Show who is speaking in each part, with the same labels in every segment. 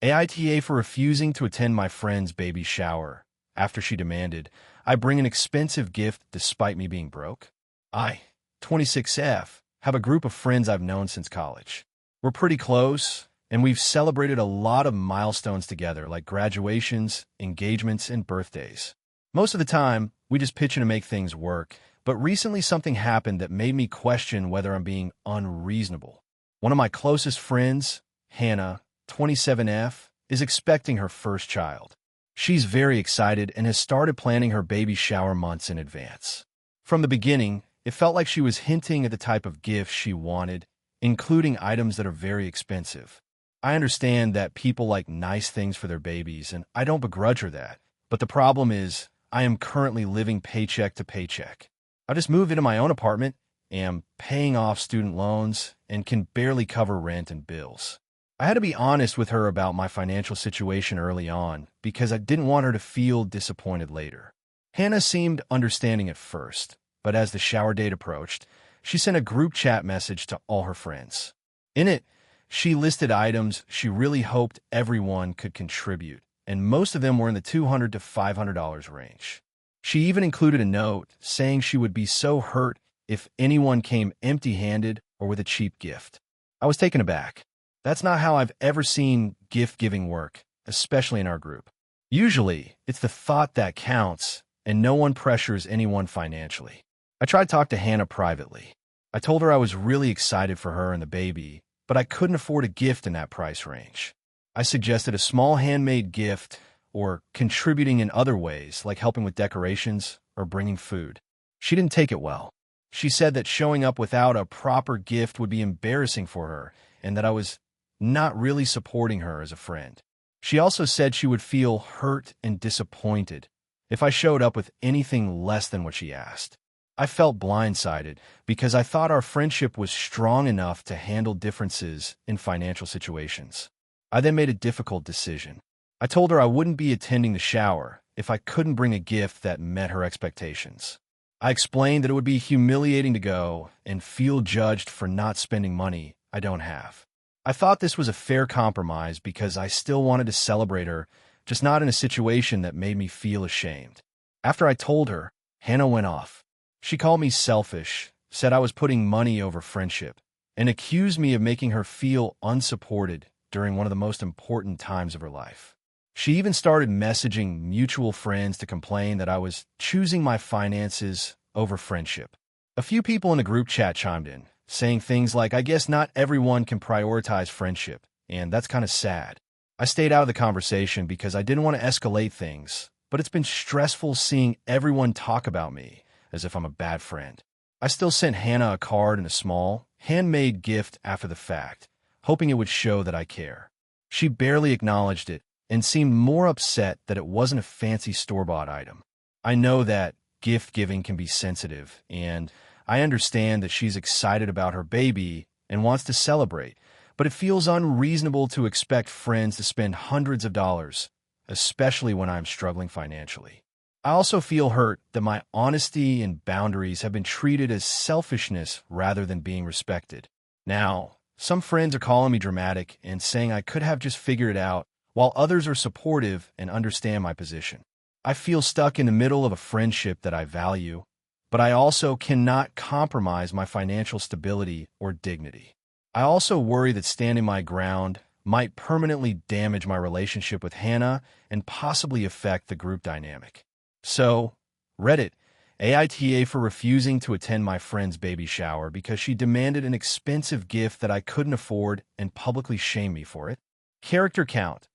Speaker 1: AITA for refusing to attend my friend's baby shower after she demanded I bring an expensive gift despite me being broke. I, 26F, have a group of friends I've known since college. We're pretty close, and we've celebrated a lot of milestones together, like graduations, engagements, and birthdays. Most of the time, we just pitch in to make things work, but recently something happened that made me question whether I'm being unreasonable. One of my closest friends, Hannah, 27F, is expecting her first child. She's very excited and has started planning her baby shower months in advance. From the beginning, it felt like she was hinting at the type of gift she wanted, including items that are very expensive. I understand that people like nice things for their babies, and I don't begrudge her that. But the problem is, I am currently living paycheck to paycheck. I just moved into my own apartment, am paying off student loans, and can barely cover rent and bills. I had to be honest with her about my financial situation early on because I didn't want her to feel disappointed later. Hannah seemed understanding at first, but as the shower date approached, she sent a group chat message to all her friends. In it, she listed items she really hoped everyone could contribute, and most of them were in the $200 to $500 range. She even included a note saying she would be so hurt if anyone came empty-handed or with a cheap gift. I was taken aback. That's not how I've ever seen gift-giving work, especially in our group. Usually, it's the thought that counts, and no one pressures anyone financially. I tried to talk to Hannah privately. I told her I was really excited for her and the baby, but I couldn't afford a gift in that price range. I suggested a small handmade gift or contributing in other ways, like helping with decorations or bringing food. She didn't take it well. She said that showing up without a proper gift would be embarrassing for her and that I was not really supporting her as a friend. She also said she would feel hurt and disappointed if I showed up with anything less than what she asked. I felt blindsided because I thought our friendship was strong enough to handle differences in financial situations. I then made a difficult decision. I told her I wouldn't be attending the shower if I couldn't bring a gift that met her expectations. I explained that it would be humiliating to go and feel judged for not spending money I don't have. I thought this was a fair compromise because I still wanted to celebrate her, just not in a situation that made me feel ashamed. After I told her, Hannah went off. She called me selfish, said I was putting money over friendship, and accused me of making her feel unsupported during one of the most important times of her life. She even started messaging mutual friends to complain that I was choosing my finances over friendship. A few people in the group chat chimed in, saying things like, I guess not everyone can prioritize friendship, and that's kind of sad. I stayed out of the conversation because I didn't want to escalate things, but it's been stressful seeing everyone talk about me as if I'm a bad friend. I still sent Hannah a card and a small, handmade gift after the fact, hoping it would show that I care. She barely acknowledged it and seemed more upset that it wasn't a fancy store-bought item. I know that gift-giving can be sensitive, and I understand that she's excited about her baby and wants to celebrate, but it feels unreasonable to expect friends to spend hundreds of dollars, especially when I'm struggling financially. I also feel hurt that my honesty and boundaries have been treated as selfishness rather than being respected. Now, some friends are calling me dramatic and saying I could have just figured it out, while others are supportive and understand my position. I feel stuck in the middle of a friendship that I value, but I also cannot compromise my financial stability or dignity. I also worry that standing my ground might permanently damage my relationship with Hannah and possibly affect the group dynamic. So, Reddit, AITA for refusing to attend my friend's baby shower because she demanded an expensive gift that I couldn't afford and publicly shamed me for it. Character count,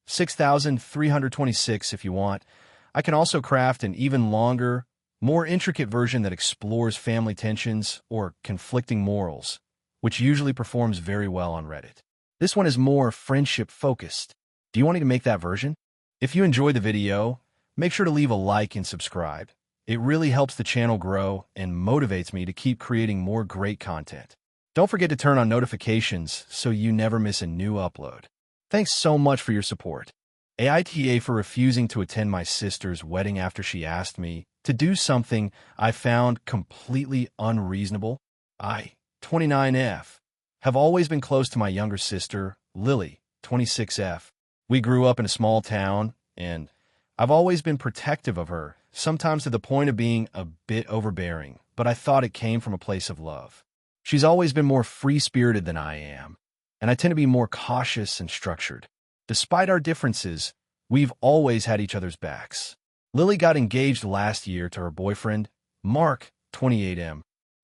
Speaker 1: 6,326 if you want. I can also craft an even longer, more intricate version that explores family tensions or conflicting morals, which usually performs very well on Reddit. This one is more friendship-focused. Do you want me to make that version? If you enjoyed the video, make sure to leave a like and subscribe. It really helps the channel grow and motivates me to keep creating more great content. Don't forget to turn on notifications so you never miss a new upload. Thanks so much for your support. AITA for refusing to attend my sister's wedding after she asked me to do something I found completely unreasonable. I, 29F, have always been close to my younger sister, Lily, 26F, We grew up in a small town, and I've always been protective of her, sometimes to the point of being a bit overbearing, but I thought it came from a place of love. She's always been more free-spirited than I am, and I tend to be more cautious and structured. Despite our differences, we've always had each other's backs. Lily got engaged last year to her boyfriend, Mark, 28M.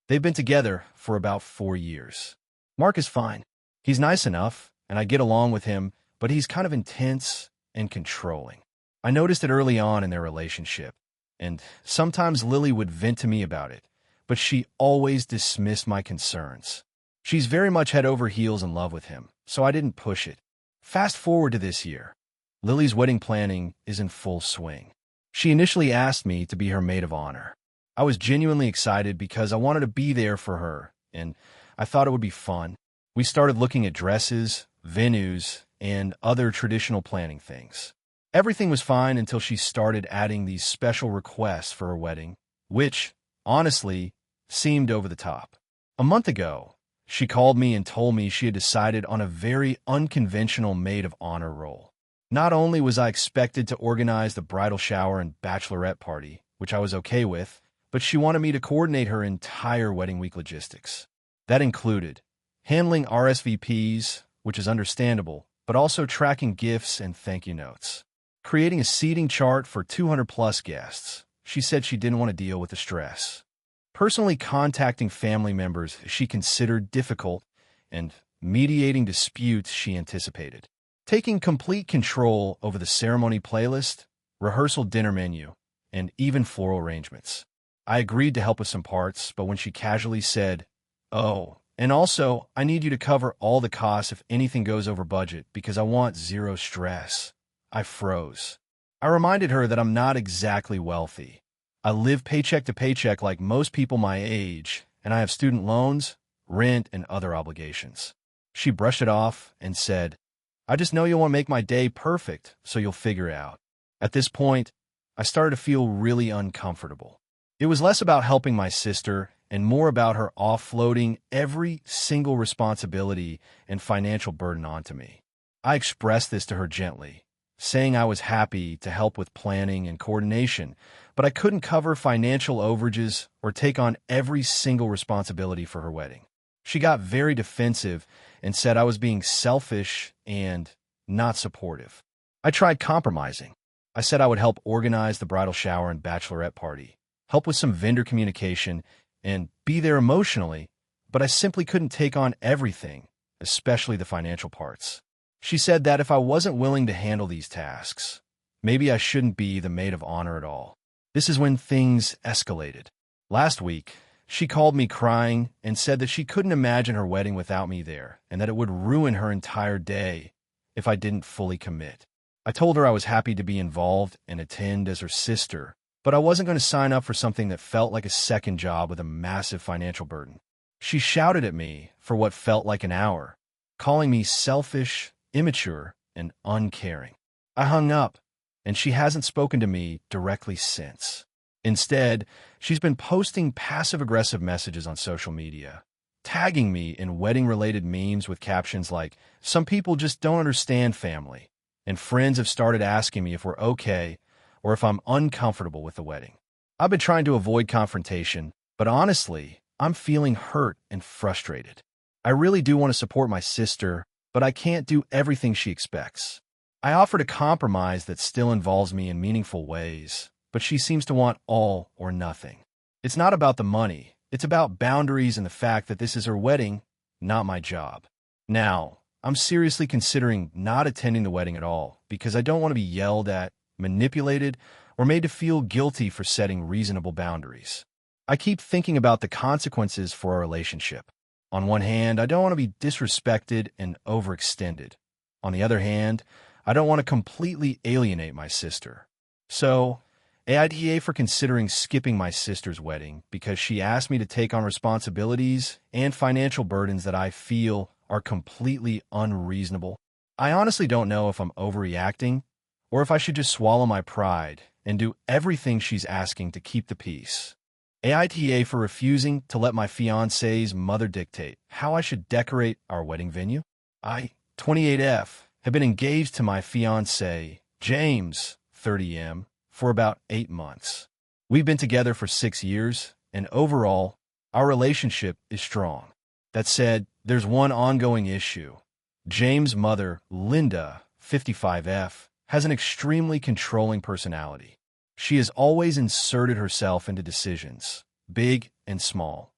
Speaker 1: They've been together for about 4 years. Mark is fine. He's nice enough, and I get along with him, but he's kind of intense and controlling. I noticed it early on in their relationship, and sometimes Lily would vent to me about it, but she always dismissed my concerns. She's very much head over heels in love with him, so I didn't push it. Fast forward to this year. Lily's wedding planning is in full swing. She initially asked me to be her maid of honor. I was genuinely excited because I wanted to be there for her, and I thought it would be fun. We started looking at dresses, venues, and other traditional planning things. Everything was fine until she started adding these special requests for her wedding, which, honestly, seemed over the top. A month ago, she called me and told me she had decided on a very unconventional maid of honor role. Not only was I expected to organize the bridal shower and bachelorette party, which I was okay with, but she wanted me to coordinate her entire wedding week logistics. That included handling RSVPs, which is understandable, but also tracking gifts and thank you notes. Creating a seating chart for 200-plus guests. She said she didn't want to deal with the stress. Personally contacting family members she considered difficult and mediating disputes she anticipated. Taking complete control over the ceremony playlist, rehearsal dinner menu, and even floral arrangements. I agreed to help with some parts, but when she casually said, "Oh, and also, I need you to cover all the costs if anything goes over budget because I want zero stress," I froze. I reminded her that I'm not exactly wealthy. I live paycheck to paycheck like most people my age, and I have student loans, rent, and other obligations. She brushed it off and said, "I just know you'll want to make my day perfect, so you'll figure it out." At this point, I started to feel really uncomfortable. It was less about helping my sister and more about her offloading every single responsibility and financial burden onto me. I expressed this to her gently, saying I was happy to help with planning and coordination, but I couldn't cover financial overages or take on every single responsibility for her wedding. She got very defensive and said I was being selfish and not supportive. I tried compromising. I said I would help organize the bridal shower and bachelorette party, help with some vendor communication, and be there emotionally, but I simply couldn't take on everything, especially the financial parts. She said that if I wasn't willing to handle these tasks, maybe I shouldn't be the maid of honor at all. This is when things escalated. Last week, she called me crying and said that she couldn't imagine her wedding without me there and that it would ruin her entire day if I didn't fully commit. I told her I was happy to be involved and attend as her sister, but I wasn't going to sign up for something that felt like a second job with a massive financial burden. She shouted at me for what felt like an hour, calling me selfish, immature, and uncaring. I hung up, and she hasn't spoken to me directly since. Instead, she's been posting passive-aggressive messages on social media, tagging me in wedding-related memes with captions like, "Some people just don't understand family," and friends have started asking me if we're okay or if I'm uncomfortable with the wedding. I've been trying to avoid confrontation, but honestly, I'm feeling hurt and frustrated. I really do want to support my sister, but I can't do everything she expects. I offered a compromise that still involves me in meaningful ways, but she seems to want all or nothing. It's not about the money. It's about boundaries and the fact that this is her wedding, not my job. Now, I'm seriously considering not attending the wedding at all because I don't want to be yelled at, manipulated, or made to feel guilty for setting reasonable boundaries. I keep thinking about the consequences for our relationship. On one hand, I don't want to be disrespected and overextended. On the other hand, I don't want to completely alienate my sister. So, AITA for considering skipping my sister's wedding because she asked me to take on responsibilities and financial burdens that I feel are completely unreasonable. I honestly don't know if I'm overreacting or if I should just swallow my pride and do everything she's asking to keep the peace. AITA for refusing to let my fiancé's mother dictate how I should decorate our wedding venue. I, 28F, have been engaged to my fiancé, James, 30M, for about 8 months. We've been together for 6 years, and overall, our relationship is strong. That said, there's one ongoing issue. James' mother, Linda, 55F, has an extremely controlling personality. She has always inserted herself into decisions, big and small.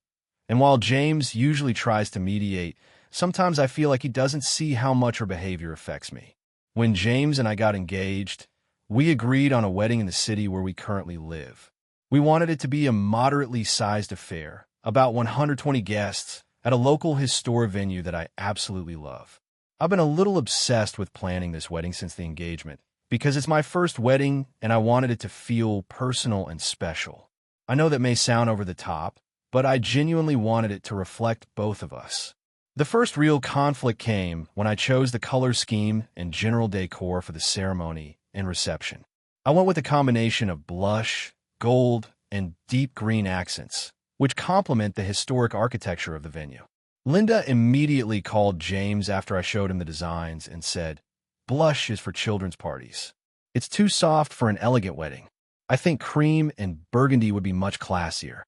Speaker 1: And while James usually tries to mediate, sometimes I feel like he doesn't see how much her behavior affects me. When James and I got engaged, we agreed on a wedding in the city where we currently live. We wanted it to be a moderately sized affair, about 120 guests, at a local historic venue that I absolutely love. I've been a little obsessed with planning this wedding since the engagement, because it's my first wedding and I wanted it to feel personal and special. I know that may sound over the top, but I genuinely wanted it to reflect both of us. The first real conflict came when I chose the color scheme and general decor for the ceremony and reception. I went with a combination of blush, gold, and deep green accents, which complement the historic architecture of the venue. Linda immediately called James after I showed him the designs and said, "Blush is for children's parties. It's too soft for an elegant wedding. I think cream and burgundy would be much classier."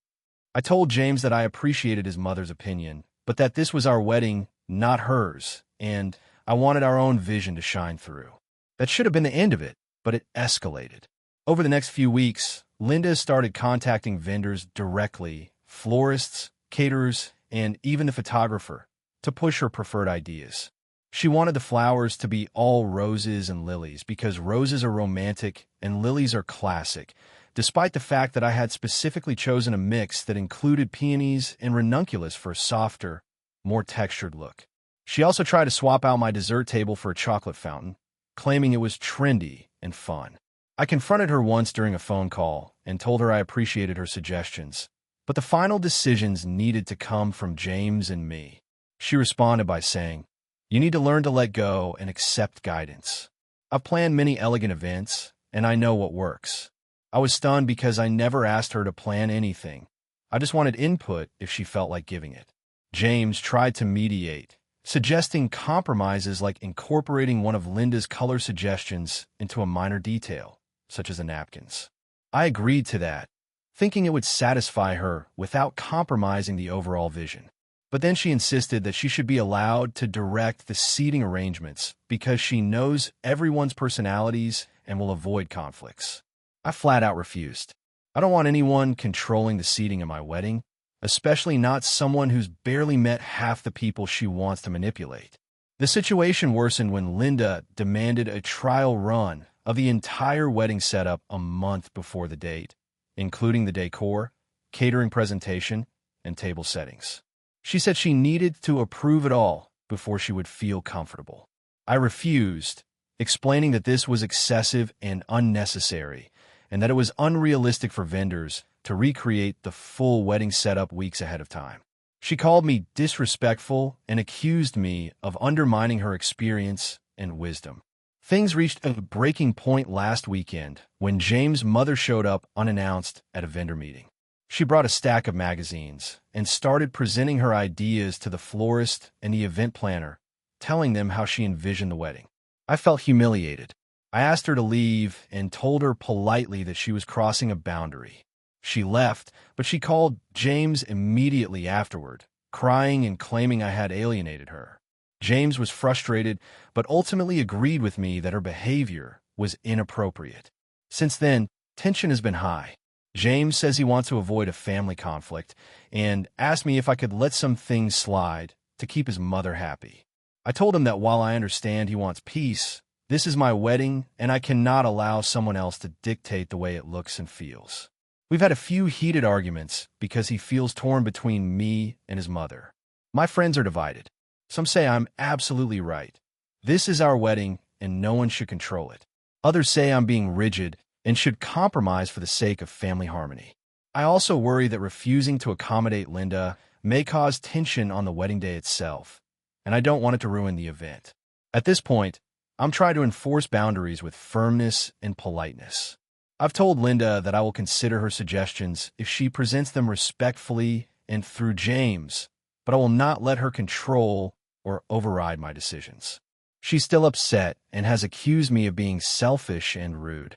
Speaker 1: I told James that I appreciated his mother's opinion, but that this was our wedding, not hers, and I wanted our own vision to shine through. That should have been the end of it, but it escalated. Over the next few weeks, Linda started contacting vendors directly, florists, caterers, and even the photographer, to push her preferred ideas. She wanted the flowers to be all roses and lilies because roses are romantic and lilies are classic, despite the fact that I had specifically chosen a mix that included peonies and ranunculus for a softer, more textured look. She also tried to swap out my dessert table for a chocolate fountain, claiming it was trendy and fun. I confronted her once during a phone call and told her I appreciated her suggestions, but the final decisions needed to come from James and me. She responded by saying, "You need to learn to let go and accept guidance. I've planned many elegant events, and I know what works." I was stunned because I never asked her to plan anything. I just wanted input if she felt like giving it. James tried to mediate, suggesting compromises like incorporating one of Linda's color suggestions into a minor detail, such as the napkins. I agreed to that, thinking it would satisfy her without compromising the overall vision. But then she insisted that she should be allowed to direct the seating arrangements because she knows everyone's personalities and will avoid conflicts. I flat out refused. I don't want anyone controlling the seating at my wedding, especially not someone who's barely met half the people she wants to manipulate. The situation worsened when Linda demanded a trial run of the entire wedding setup a month before the date, including the decor, catering presentation, and table settings. She said she needed to approve it all before she would feel comfortable. I refused, explaining that this was excessive and unnecessary, and that it was unrealistic for vendors to recreate the full wedding setup weeks ahead of time. She called me disrespectful and accused me of undermining her experience and wisdom. Things reached a breaking point last weekend when James' mother showed up unannounced at a vendor meeting. She brought a stack of magazines and started presenting her ideas to the florist and the event planner, telling them how she envisioned the wedding. I felt humiliated. I asked her to leave and told her politely that she was crossing a boundary. She left, but she called James immediately afterward, crying and claiming I had alienated her. James was frustrated, but ultimately agreed with me that her behavior was inappropriate. Since then, tension has been high. James says he wants to avoid a family conflict and asked me if I could let some things slide to keep his mother happy. I told him that while I understand he wants peace, this is my wedding and I cannot allow someone else to dictate the way it looks and feels. We've had a few heated arguments because he feels torn between me and his mother. My friends are divided. Some say I'm absolutely right. This is our wedding and no one should control it. Others say I'm being rigid and should compromise for the sake of family harmony. I also worry that refusing to accommodate Linda may cause tension on the wedding day itself, and I don't want it to ruin the event. At this point, I'm trying to enforce boundaries with firmness and politeness. I've told Linda that I will consider her suggestions if she presents them respectfully and through James, but I will not let her control or override my decisions. She's still upset and has accused me of being selfish and rude.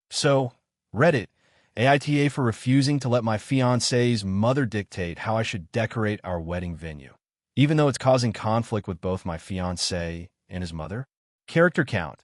Speaker 1: So, Reddit, AITA for refusing to let my fiancé's mother dictate how I should decorate our wedding venue, even though it's causing conflict with both my fiancé and his mother. Character count,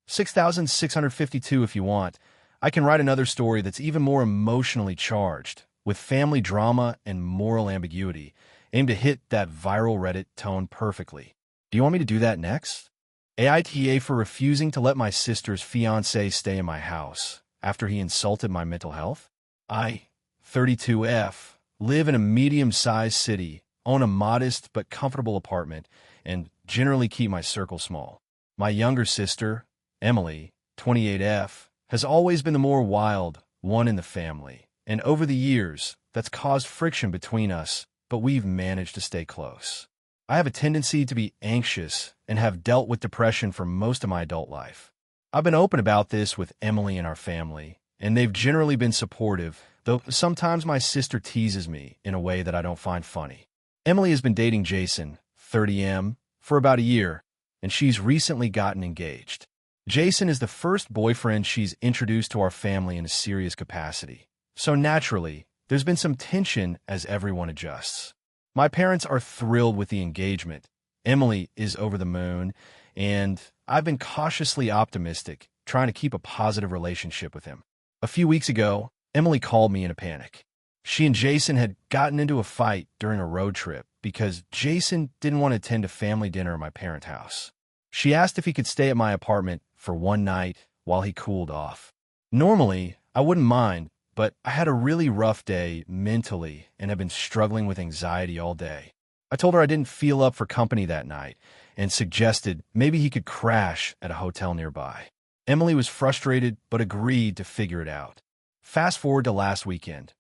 Speaker 1: 6,652 if you want. I can write another story that's even more emotionally charged, with family drama and moral ambiguity, aimed to hit that viral Reddit tone perfectly. Do you want me to do that next? AITA for refusing to let my sister's fiancé stay in my house after he insulted my mental health. I, 32F, live in a medium-sized city, own a modest but comfortable apartment, and generally keep my circle small. My younger sister, Emily, 28F, has always been the more wild one in the family, and over the years, that's caused friction between us, but we've managed to stay close. I have a tendency to be anxious and have dealt with depression for most of my adult life. I've been open about this with Emily and our family, and they've generally been supportive, though sometimes my sister teases me in a way that I don't find funny. Emily has been dating Jason, 30M, for about a year, and she's recently gotten engaged. Jason is the first boyfriend she's introduced to our family in a serious capacity. So naturally, there's been some tension as everyone adjusts. My parents are thrilled with the engagement. Emily is over the moon, and I've been cautiously optimistic, trying to keep a positive relationship with him. A few weeks ago, Emily called me in a panic. She and Jason had gotten into a fight during a road trip because Jason didn't want to attend a family dinner at my parents' house. She asked if he could stay at my apartment for one night while he cooled off. Normally, I wouldn't mind, but I had a really rough day mentally and have been struggling with anxiety all day. I told her I didn't feel up for company that night and suggested maybe he could crash at a hotel nearby. Emily was frustrated but agreed to figure it out. Fast forward to last weekend.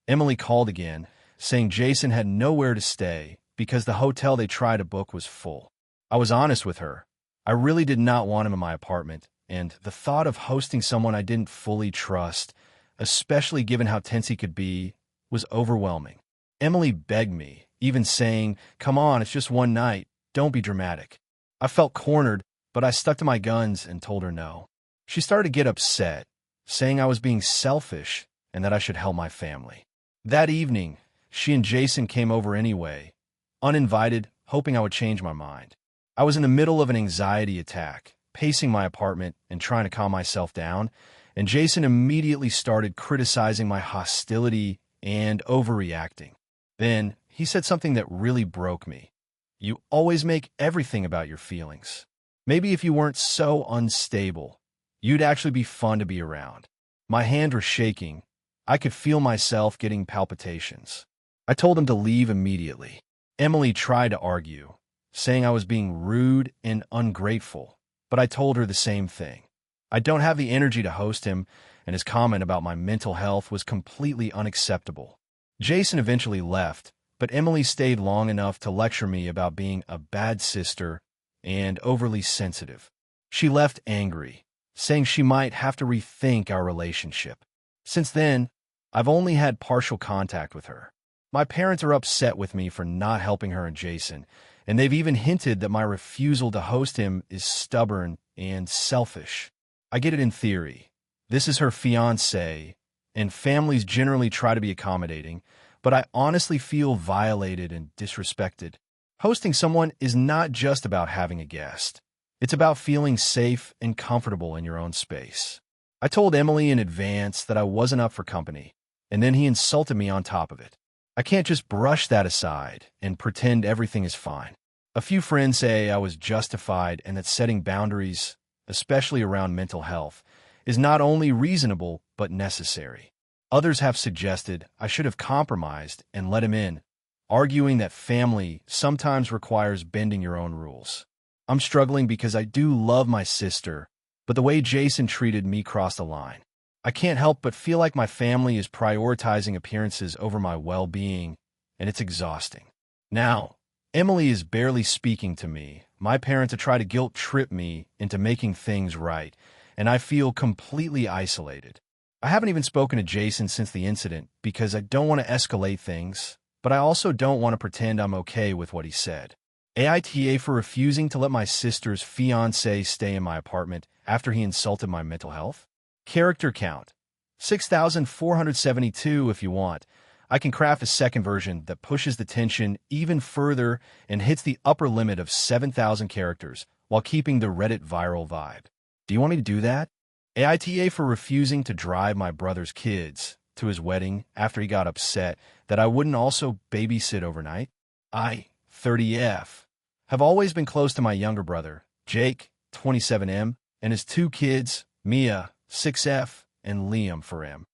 Speaker 1: Emily called again, saying Jason had nowhere to stay because the hotel they tried to book was full. I was honest with her. I really did not want him in my apartment, and the thought of hosting someone I didn't fully trust, especially given how tense he could be, was overwhelming. Emily begged me, even saying, "Come on, it's just one night. Don't be dramatic." I felt cornered, but I stuck to my guns and told her no. She started to get upset, saying I was being selfish and that I should help my family. That evening, she and Jason came over anyway, uninvited, hoping I would change my mind. I was in the middle of an anxiety attack, pacing my apartment and trying to calm myself down, and Jason immediately started criticizing my hostility and overreacting. Then he said something that really broke me. "You always make everything about your feelings. Maybe if you weren't so unstable, you'd actually be fun to be around." My hands were shaking. I could feel myself getting palpitations. I told him to leave immediately. Emily tried to argue, saying I was being rude and ungrateful, but I told her the same thing. I don't have the energy to host him, and his comment about my mental health was completely unacceptable. Jason eventually left, but Emily stayed long enough to lecture me about being a bad sister and overly sensitive. She left angry, saying she might have to rethink our relationship. Since then, I've only had partial contact with her. My parents are upset with me for not helping her and Jason, and they've even hinted that my refusal to host him is stubborn and selfish. I get it in theory. This is her fiancé, and families generally try to be accommodating, but I honestly feel violated and disrespected. Hosting someone is not just about having a guest. It's about feeling safe and comfortable in your own space. I told Emily in advance that I wasn't up for company, and then he insulted me on top of it. I can't just brush that aside and pretend everything is fine. A few friends say I was justified and that setting boundaries, especially around mental health, is not only reasonable but necessary. Others have suggested I should have compromised and let him in, arguing that family sometimes requires bending your own rules. I'm struggling because I do love my sister, but the way Jason treated me crossed the line. I can't help but feel like my family is prioritizing appearances over my well-being, and it's exhausting. Now, Emily is barely speaking to me. My parents have tried to guilt-trip me into making things right, and I feel completely isolated. I haven't even spoken to Jason since the incident because I don't want to escalate things, but I also don't want to pretend I'm okay with what he said. AITA for refusing to let my sister's fiancé stay in my apartment after he insulted my mental health. Character count 6,472 if you want. I can craft a second version that pushes the tension even further and hits the upper limit of 7,000 characters while keeping the Reddit viral vibe. Do you want me to do that? AITA for refusing to drive my brother's kids to his wedding after he got upset that I wouldn't also babysit overnight. I, 30F, have always been close to my younger brother, Jake, 27M, and his two kids, Mia, 6F, and Liam, 4M.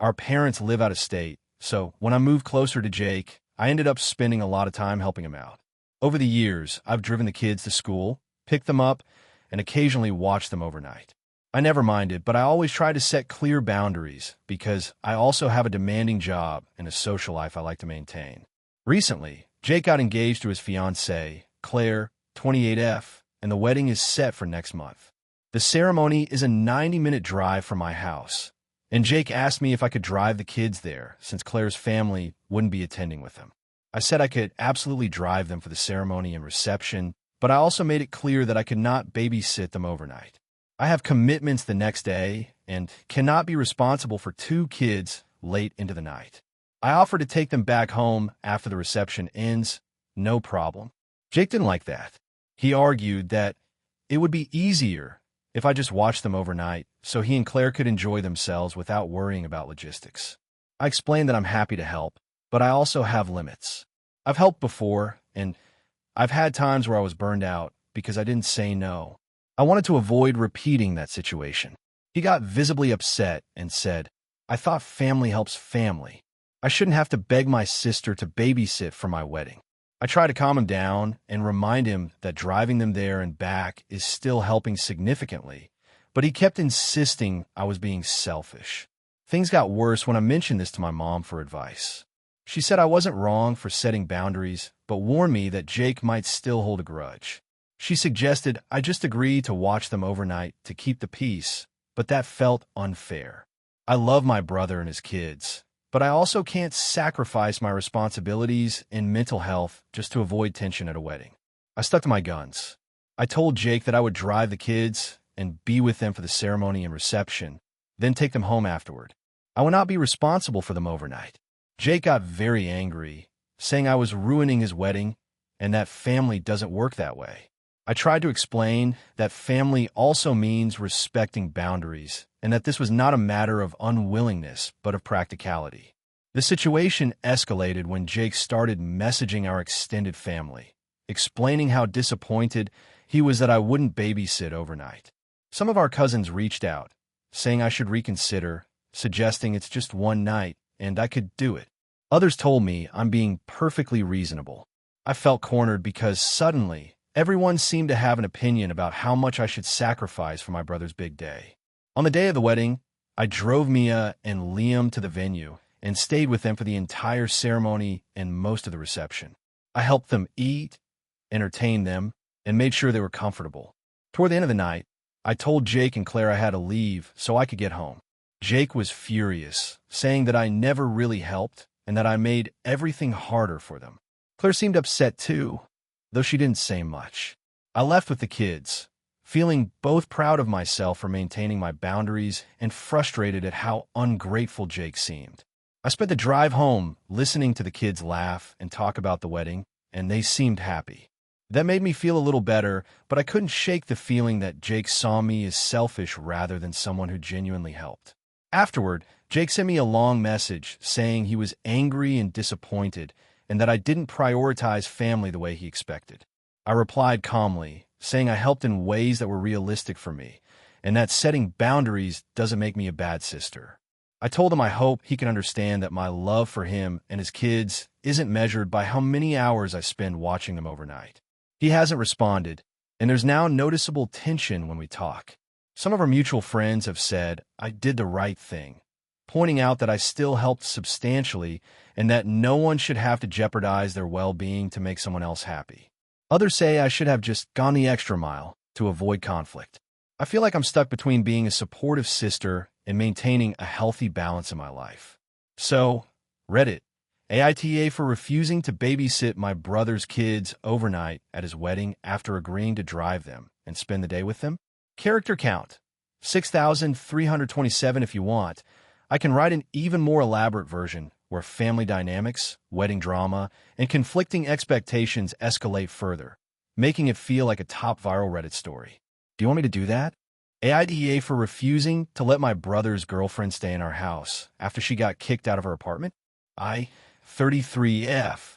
Speaker 1: Our parents live out of state, so when I moved closer to Jake, I ended up spending a lot of time helping him out. Over the years, I've driven the kids to school, picked them up, and occasionally watched them overnight. I never minded, but I always try to set clear boundaries because I also have a demanding job and a social life I like to maintain. Recently, Jake got engaged to his fiancée, Claire, 28F, and the wedding is set for next month. The ceremony is a 90-minute drive from my house, and Jake asked me if I could drive the kids there since Claire's family wouldn't be attending with them. I said I could absolutely drive them for the ceremony and reception, but I also made it clear that I could not babysit them overnight. I have commitments the next day and cannot be responsible for two kids late into the night. I offered to take them back home after the reception ends, no problem. Jake didn't like that. He argued that it would be easier if I just watched them overnight so he and Claire could enjoy themselves without worrying about logistics. I explained that I'm happy to help, but I also have limits. I've helped before, and I've had times where I was burned out because I didn't say no. I wanted to avoid repeating that situation. He got visibly upset and said, "I thought family helps family. I shouldn't have to beg my sister to babysit for my wedding." I tried to calm him down and remind him that driving them there and back is still helping significantly, but he kept insisting I was being selfish. Things got worse when I mentioned this to my mom for advice. She said I wasn't wrong for setting boundaries, but warned me that Jake might still hold a grudge. She suggested I just agree to watch them overnight to keep the peace, but that felt unfair. I love my brother and his kids, but I also can't sacrifice my responsibilities and mental health just to avoid tension at a wedding. I stuck to my guns. I told Jake that I would drive the kids and be with them for the ceremony and reception, then take them home afterward. I would not be responsible for them overnight. Jake got very angry, saying I was ruining his wedding and that family doesn't work that way. I tried to explain that family also means respecting boundaries and that this was not a matter of unwillingness, but of practicality. The situation escalated when Jake started messaging our extended family, explaining how disappointed he was that I wouldn't babysit overnight. Some of our cousins reached out, saying I should reconsider, suggesting it's just one night and I could do it. Others told me I'm being perfectly reasonable. I felt cornered because suddenly, everyone seemed to have an opinion about how much I should sacrifice for my brother's big day. On the day of the wedding, I drove Mia and Liam to the venue and stayed with them for the entire ceremony and most of the reception. I helped them eat, entertained them, and made sure they were comfortable. Toward the end of the night, I told Jake and Claire I had to leave so I could get home. Jake was furious, saying that I never really helped and that I made everything harder for them. Claire seemed upset too, though she didn't say much. I left with the kids, feeling both proud of myself for maintaining my boundaries and frustrated at how ungrateful Jake seemed. I spent the drive home listening to the kids laugh and talk about the wedding, and they seemed happy. That made me feel a little better, but I couldn't shake the feeling that Jake saw me as selfish rather than someone who genuinely helped. Afterward, Jake sent me a long message saying he was angry and disappointed and that I didn't prioritize family the way he expected. I replied calmly, saying I helped in ways that were realistic for me, and that setting boundaries doesn't make me a bad sister. I told him I hope he can understand that my love for him and his kids isn't measured by how many hours I spend watching them overnight. He hasn't responded, and there's now noticeable tension when we talk. Some of our mutual friends have said I did the right thing, pointing out that I still helped substantially and that no one should have to jeopardize their well-being to make someone else happy. Others say I should have just gone the extra mile to avoid conflict. I feel like I'm stuck between being a supportive sister and maintaining a healthy balance in my life. So, Reddit, AITA for refusing to babysit my brother's kids overnight at his wedding after agreeing to drive them and spend the day with them. Character count, 6,327 if you want. I can write an even more elaborate version where family dynamics, wedding drama, and conflicting expectations escalate further, making it feel like a top viral Reddit story. Do you want me to do that? AITA for refusing to let my brother's girlfriend stay in our house after she got kicked out of her apartment. I, 33F,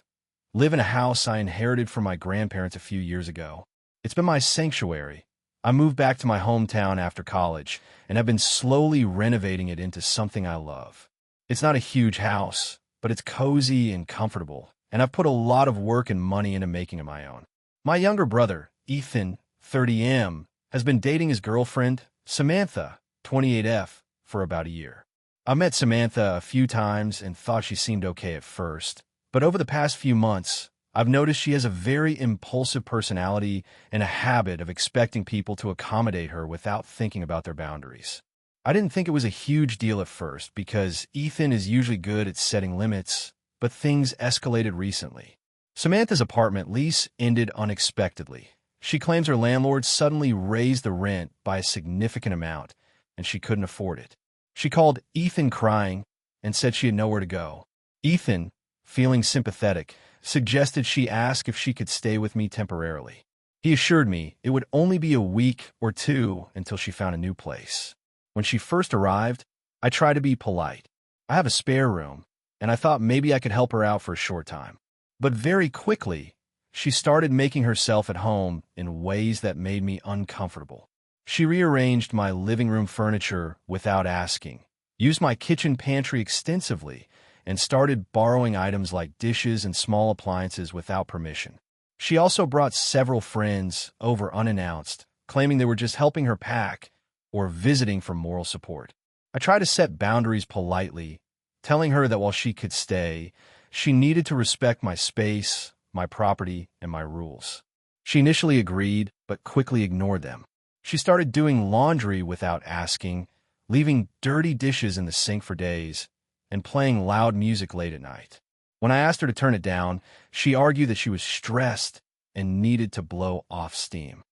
Speaker 1: live in a house I inherited from my grandparents a few years ago. It's been my sanctuary. I moved back to my hometown after college and have been slowly renovating it into something I love. It's not a huge house, but it's cozy and comfortable, and I've put a lot of work and money into making it my own. My younger brother, Ethan, 30M, has been dating his girlfriend, Samantha, 28F, for about a year. I met Samantha a few times and thought she seemed okay at first, but over the past few months, I've noticed she has a very impulsive personality and a habit of expecting people to accommodate her without thinking about their boundaries. I didn't think it was a huge deal at first because Ethan is usually good at setting limits, but things escalated recently. Samantha's apartment lease ended unexpectedly. She claims her landlord suddenly raised the rent by a significant amount, and she couldn't afford it. She called Ethan crying and said she had nowhere to go. Ethan, feeling sympathetic, suggested she ask if she could stay with me temporarily. He assured me it would only be a week or two until she found a new place. When she first arrived, I tried to be polite. I have a spare room, and I thought maybe I could help her out for a short time. But very quickly, she started making herself at home in ways that made me uncomfortable. She rearranged my living room furniture without asking, used my kitchen pantry extensively, and started borrowing items like dishes and small appliances without permission. She also brought several friends over unannounced, claiming they were just helping her pack or visiting for moral support. I tried to set boundaries politely, telling her that while she could stay, she needed to respect my space, my property, and my rules. She initially agreed, but quickly ignored them. She started doing laundry without asking, leaving dirty dishes in the sink for days, and playing loud music late at night. When I asked her to turn it down, she argued that she was stressed and needed to blow off steam.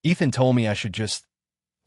Speaker 1: Ethan told me I should just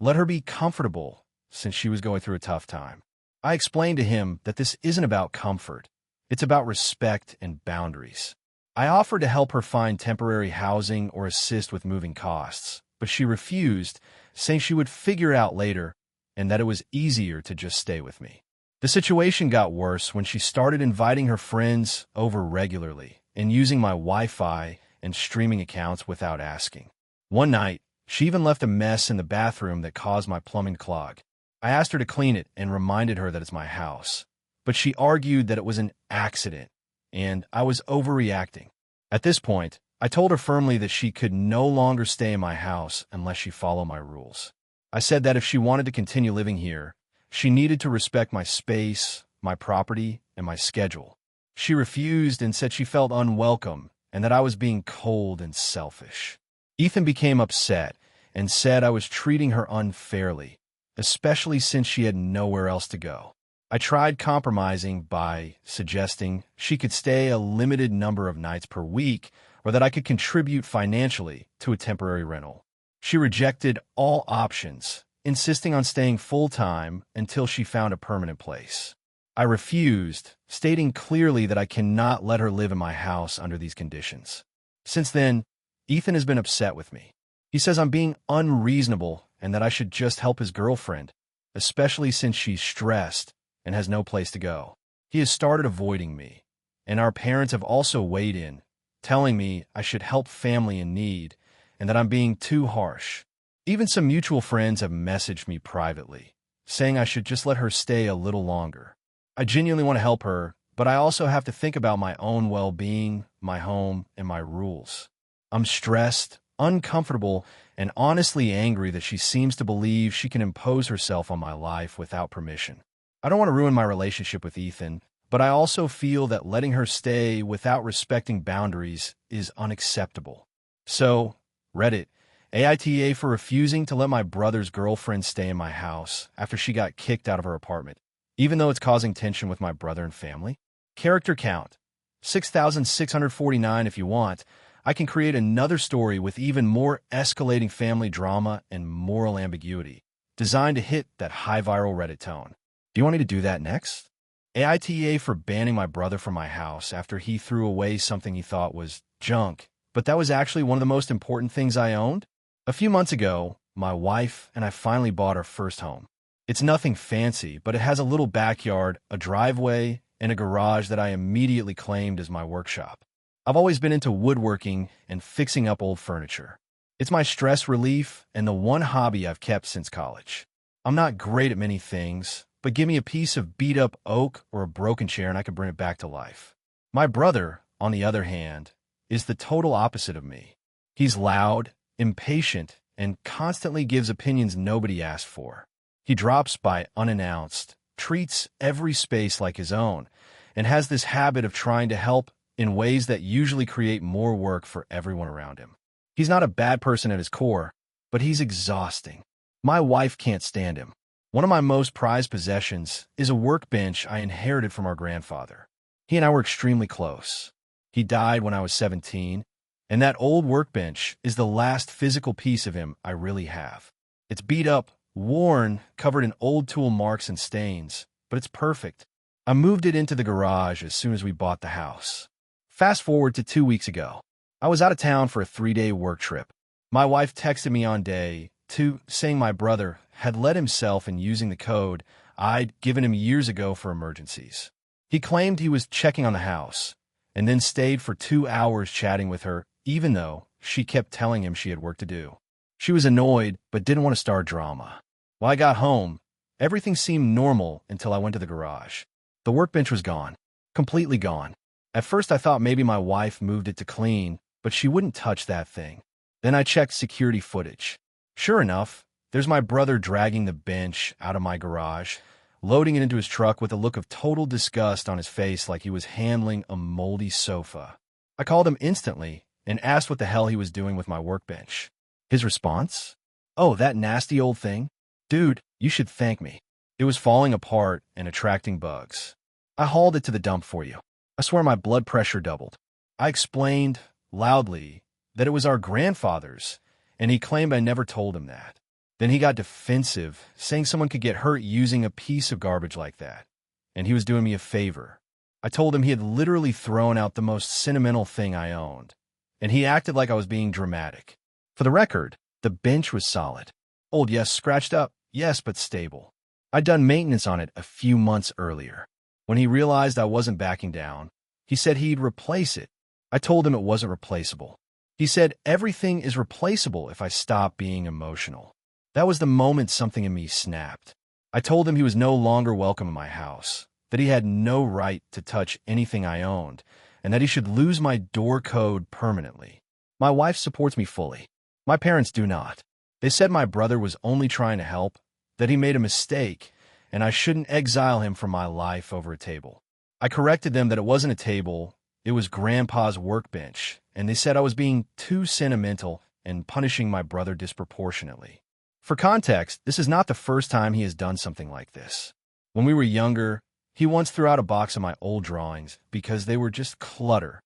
Speaker 1: let her be comfortable since she was going through a tough time. I explained to him that this isn't about comfort. It's about respect and boundaries. I offered to help her find temporary housing or assist with moving costs, but she refused, saying she would figure it out later and that it was easier to just stay with me. The situation got worse when she started inviting her friends over regularly and using my Wi-Fi and streaming accounts without asking. One night, she even left a mess in the bathroom that caused my plumbing to clog. I asked her to clean it and reminded her that it's my house, but she argued that it was an accident and I was overreacting. At this point, I told her firmly that she could no longer stay in my house unless she followed my rules. I said that if she wanted to continue living here, she needed to respect my space, my property, and my schedule. She refused and said she felt unwelcome and that I was being cold and selfish. Ethan became upset and said I was treating her unfairly, especially since she had nowhere else to go. I tried compromising by suggesting she could stay a limited number of nights per week or that I could contribute financially to a temporary rental. She rejected all options, insisting on staying full-time until she found a permanent place. I refused, stating clearly that I cannot let her live in my house under these conditions. Since then, Ethan has been upset with me. He says I'm being unreasonable and that I should just help his girlfriend, especially since she's stressed and has no place to go. He has started avoiding me, and our parents have also weighed in, telling me I should help family in need and that I'm being too harsh. Even some mutual friends have messaged me privately, saying I should just let her stay a little longer. I genuinely want to help her, but I also have to think about my own well-being, my home, and my rules. I'm stressed, uncomfortable, and honestly angry that she seems to believe she can impose herself on my life without permission. I don't want to ruin my relationship with Ethan, but I also feel that letting her stay without respecting boundaries is unacceptable. So, Reddit, AITA for refusing to let my brother's girlfriend stay in my house after she got kicked out of her apartment, even though it's causing tension with my brother and family. Character count, 6,649 if you want. I can create another story with even more escalating family drama and moral ambiguity, designed to hit that high viral Reddit tone. Do you want me to do that next? AITA for banning my brother from my house after he threw away something he thought was junk, but that was actually one of the most important things I owned? A few months ago, my wife and I finally bought our first home. It's nothing fancy, but it has a little backyard, a driveway, and a garage that I immediately claimed as my workshop. I've always been into woodworking and fixing up old furniture. It's my stress relief and the one hobby I've kept since college. I'm not great at many things, but give me a piece of beat-up oak or a broken chair and I can bring it back to life. My brother, on the other hand, is the total opposite of me. He's loud, impatient, and constantly gives opinions nobody asked for. He drops by unannounced, treats every space like his own, and has this habit of trying to help in ways that usually create more work for everyone around him. He's not a bad person at his core, but he's exhausting. My wife can't stand him. One of my most prized possessions is a workbench I inherited from our grandfather. He and I were extremely close. He died when I was 17, and that old workbench is the last physical piece of him I really have. It's beat up, worn, covered in old tool marks and stains, but it's perfect. I moved it into the garage as soon as we bought the house. Fast forward to 2 weeks ago. I was out of town for a 3-day work trip. My wife texted me on day 2 saying my brother had let himself in using the code I'd given him years ago for emergencies. He claimed he was checking on the house, and then stayed for 2 hours chatting with her, even though she kept telling him she had work to do. She was annoyed, but didn't want to start drama. When I got home, everything seemed normal until I went to the garage. The workbench was gone. Completely gone. At first I thought maybe my wife moved it to clean, but she wouldn't touch that thing. Then I checked security footage. Sure enough, there's my brother dragging the bench out of my garage, loading it into his truck with a look of total disgust on his face like he was handling a moldy sofa. I called him instantly and asked what the hell he was doing with my workbench. His response? "Oh, that nasty old thing? Dude, you should thank me. It was falling apart and attracting bugs. I hauled it to the dump for you." I swear my blood pressure doubled. I explained, loudly, that it was our grandfather's, and he claimed I never told him that. Then he got defensive, saying someone could get hurt using a piece of garbage like that, and he was doing me a favor. I told him he had literally thrown out the most sentimental thing I owned, and he acted like I was being dramatic. For the record, the bench was solid. Old, yes, scratched up, yes, but stable. I'd done maintenance on it a few months earlier. When he realized I wasn't backing down, he said he'd replace it. I told him it wasn't replaceable. He said everything is replaceable if I stop being emotional. That was the moment something in me snapped. I told him he was no longer welcome in my house, that he had no right to touch anything I owned, and that he should lose my door code permanently. My wife supports me fully. My parents do not. They said my brother was only trying to help, that he made a mistake, and I shouldn't exile him from my life over a table. I corrected them that it wasn't a table, it was Grandpa's workbench, and they said I was being too sentimental and punishing my brother disproportionately. For context, this is not the first time he has done something like this. When we were younger, he once threw out a box of my old drawings because they were just clutter.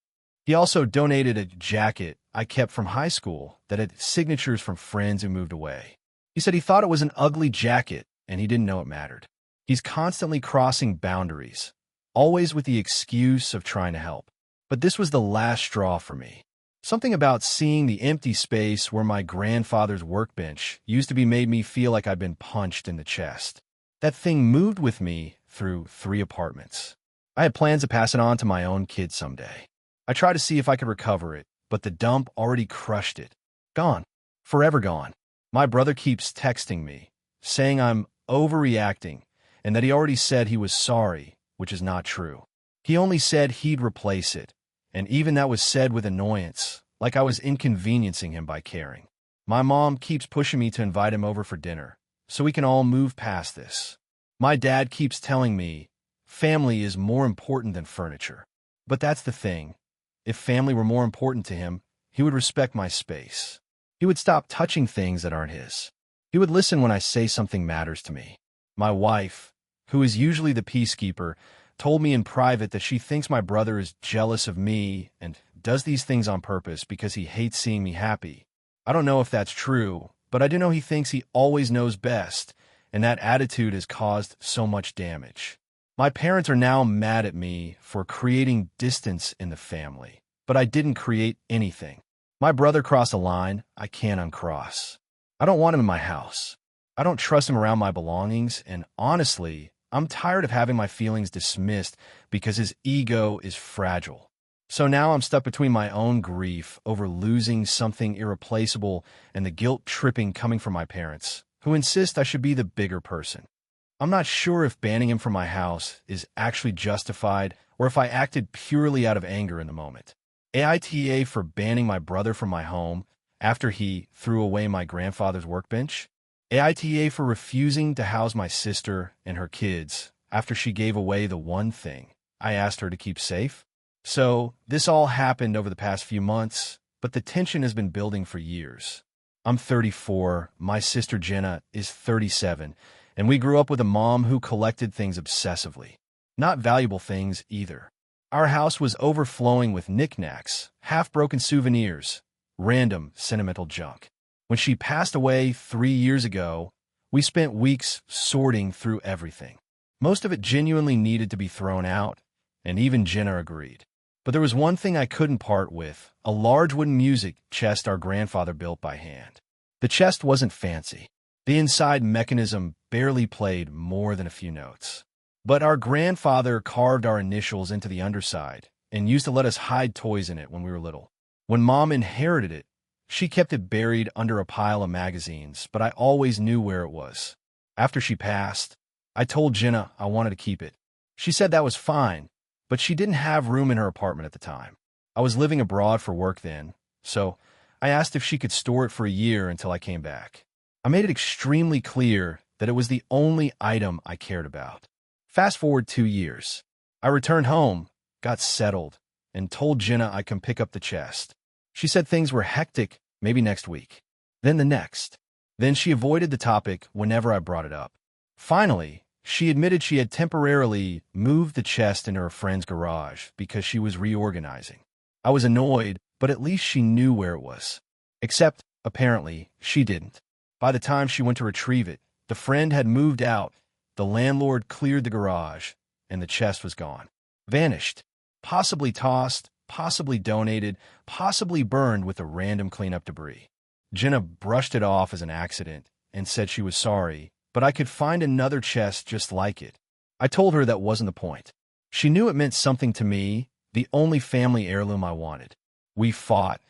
Speaker 1: He also donated a jacket I kept from high school that had signatures from friends who moved away. He said he thought it was an ugly jacket and he didn't know it mattered. He's constantly crossing boundaries, always with the excuse of trying to help. But this was the last straw for me. Something about seeing the empty space where my grandfather's workbench used to be made me feel like I'd been punched in the chest. That thing moved with me through 3 apartments. I had plans to pass it on to my own kids someday. I tried to see if I could recover it, but the dump already crushed it. Gone. Forever gone. My brother keeps texting me, saying I'm overreacting, and that he already said he was sorry, which is not true. He only said he'd replace it, and even that was said with annoyance, like I was inconveniencing him by caring. My mom keeps pushing me to invite him over for dinner, so we can all move past this. My dad keeps telling me family is more important than furniture. But that's the thing. If family were more important to him, he would respect my space. He would stop touching things that aren't his. He would listen when I say something matters to me. My wife, who is usually the peacekeeper, told me in private that she thinks my brother is jealous of me and does these things on purpose because he hates seeing me happy. I don't know if that's true, but I do know he thinks he always knows best, and that attitude has caused so much damage. My parents are now mad at me for creating distance in the family, but I didn't create anything. My brother crossed a line I can't uncross. I don't want him in my house. I don't trust him around my belongings, and honestly, I'm tired of having my feelings dismissed because his ego is fragile. So now I'm stuck between my own grief over losing something irreplaceable and the guilt-tripping coming from my parents, who insist I should be the bigger person. I'm not sure if banning him from my house is actually justified or if I acted purely out of anger in the moment. AITA for banning my brother from my home after he threw away my grandfather's workbench. AITA for refusing to house my sister and her kids after she gave away the one thing I asked her to keep safe. So this all happened over the past few months, but the tension has been building for years. I'm 34, my sister Jenna is 37, and we grew up with a mom who collected things obsessively. Not valuable things either. Our house was overflowing with knickknacks, half-broken souvenirs, random sentimental junk. When she passed away 3 years ago, we spent weeks sorting through everything. Most of it genuinely needed to be thrown out, and even Jenna agreed. But there was one thing I couldn't part with, a large wooden music chest our grandfather built by hand. The chest wasn't fancy. The inside mechanism barely played more than a few notes. But our grandfather carved our initials into the underside and used to let us hide toys in it when we were little. When Mom inherited it, she kept it buried under a pile of magazines, but I always knew where it was. After she passed, I told Jenna I wanted to keep it. She said that was fine, but she didn't have room in her apartment at the time. I was living abroad for work then, so I asked if she could store it for a year until I came back. I made it extremely clear that it was the only item I cared about. Fast forward 2 years. I returned home, got settled, and told Jenna I can pick up the chest. She said things were hectic, maybe next week. Then the next. Then she avoided the topic whenever I brought it up. Finally, she admitted she had temporarily moved the chest into her friend's garage because she was reorganizing. I was annoyed, but at least she knew where it was. Except, apparently, she didn't. By the time she went to retrieve it, the friend had moved out, the landlord cleared the garage, and the chest was gone. Vanished. Possibly tossed, possibly donated, possibly burned with a random cleanup debris. Jenna brushed it off as an accident and said she was sorry, but I could find another chest just like it. I told her that wasn't the point. She knew it meant something to me, the only family heirloom I wanted. We fought,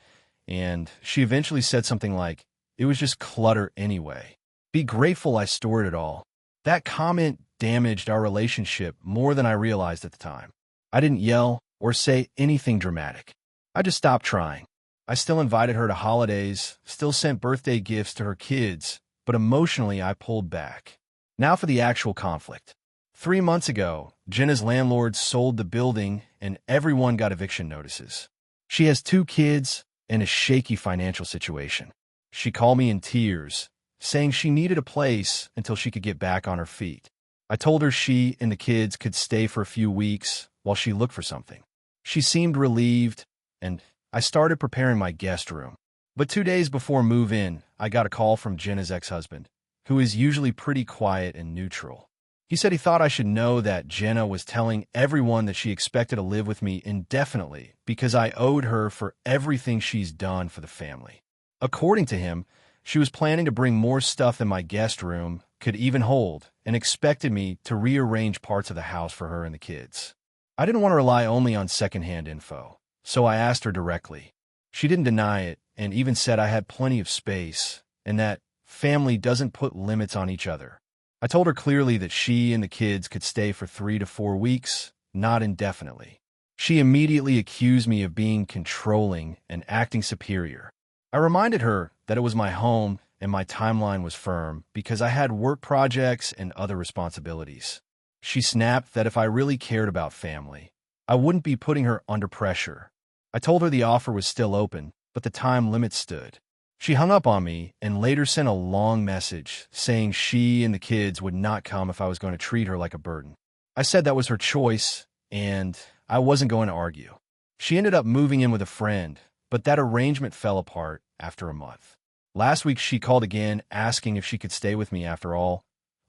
Speaker 1: and she eventually said something like, "It was just clutter anyway. Be grateful I stored it all." That comment damaged our relationship more than I realized at the time. I didn't yell or say anything dramatic. I just stopped trying. I still invited her to holidays, still sent birthday gifts to her kids, but emotionally I pulled back. Now for the actual conflict. 3 months ago, Jenna's landlord sold the building and everyone got eviction notices. She has 2 kids and a shaky financial situation. She called me in tears, saying she needed a place until she could get back on her feet. I told her she and the kids could stay for a few weeks while she looked for something. She seemed relieved, and I started preparing my guest room. But 2 days before move-in, I got a call from Jenna's ex-husband, who is usually pretty quiet and neutral. He said he thought I should know that Jenna was telling everyone that she expected to live with me indefinitely because I owed her for everything she's done for the family. According to him, she was planning to bring more stuff than my guest room could even hold and expected me to rearrange parts of the house for her and the kids. I didn't want to rely only on secondhand info, so I asked her directly. She didn't deny it and even said I had plenty of space and that family doesn't put limits on each other. I told her clearly that she and the kids could stay for 3 to 4 weeks, not indefinitely. She immediately accused me of being controlling and acting superior. I reminded her that it was my home and my timeline was firm because I had work projects and other responsibilities. She snapped that if I really cared about family, I wouldn't be putting her under pressure. I told her the offer was still open, but the time limit stood. She hung up on me and later sent a long message saying she and the kids would not come if I was going to treat her like a burden. I said that was her choice, and I wasn't going to argue. She ended up moving in with a friend, but that arrangement fell apart after a month. Last week, she called again, asking if she could stay with me after all,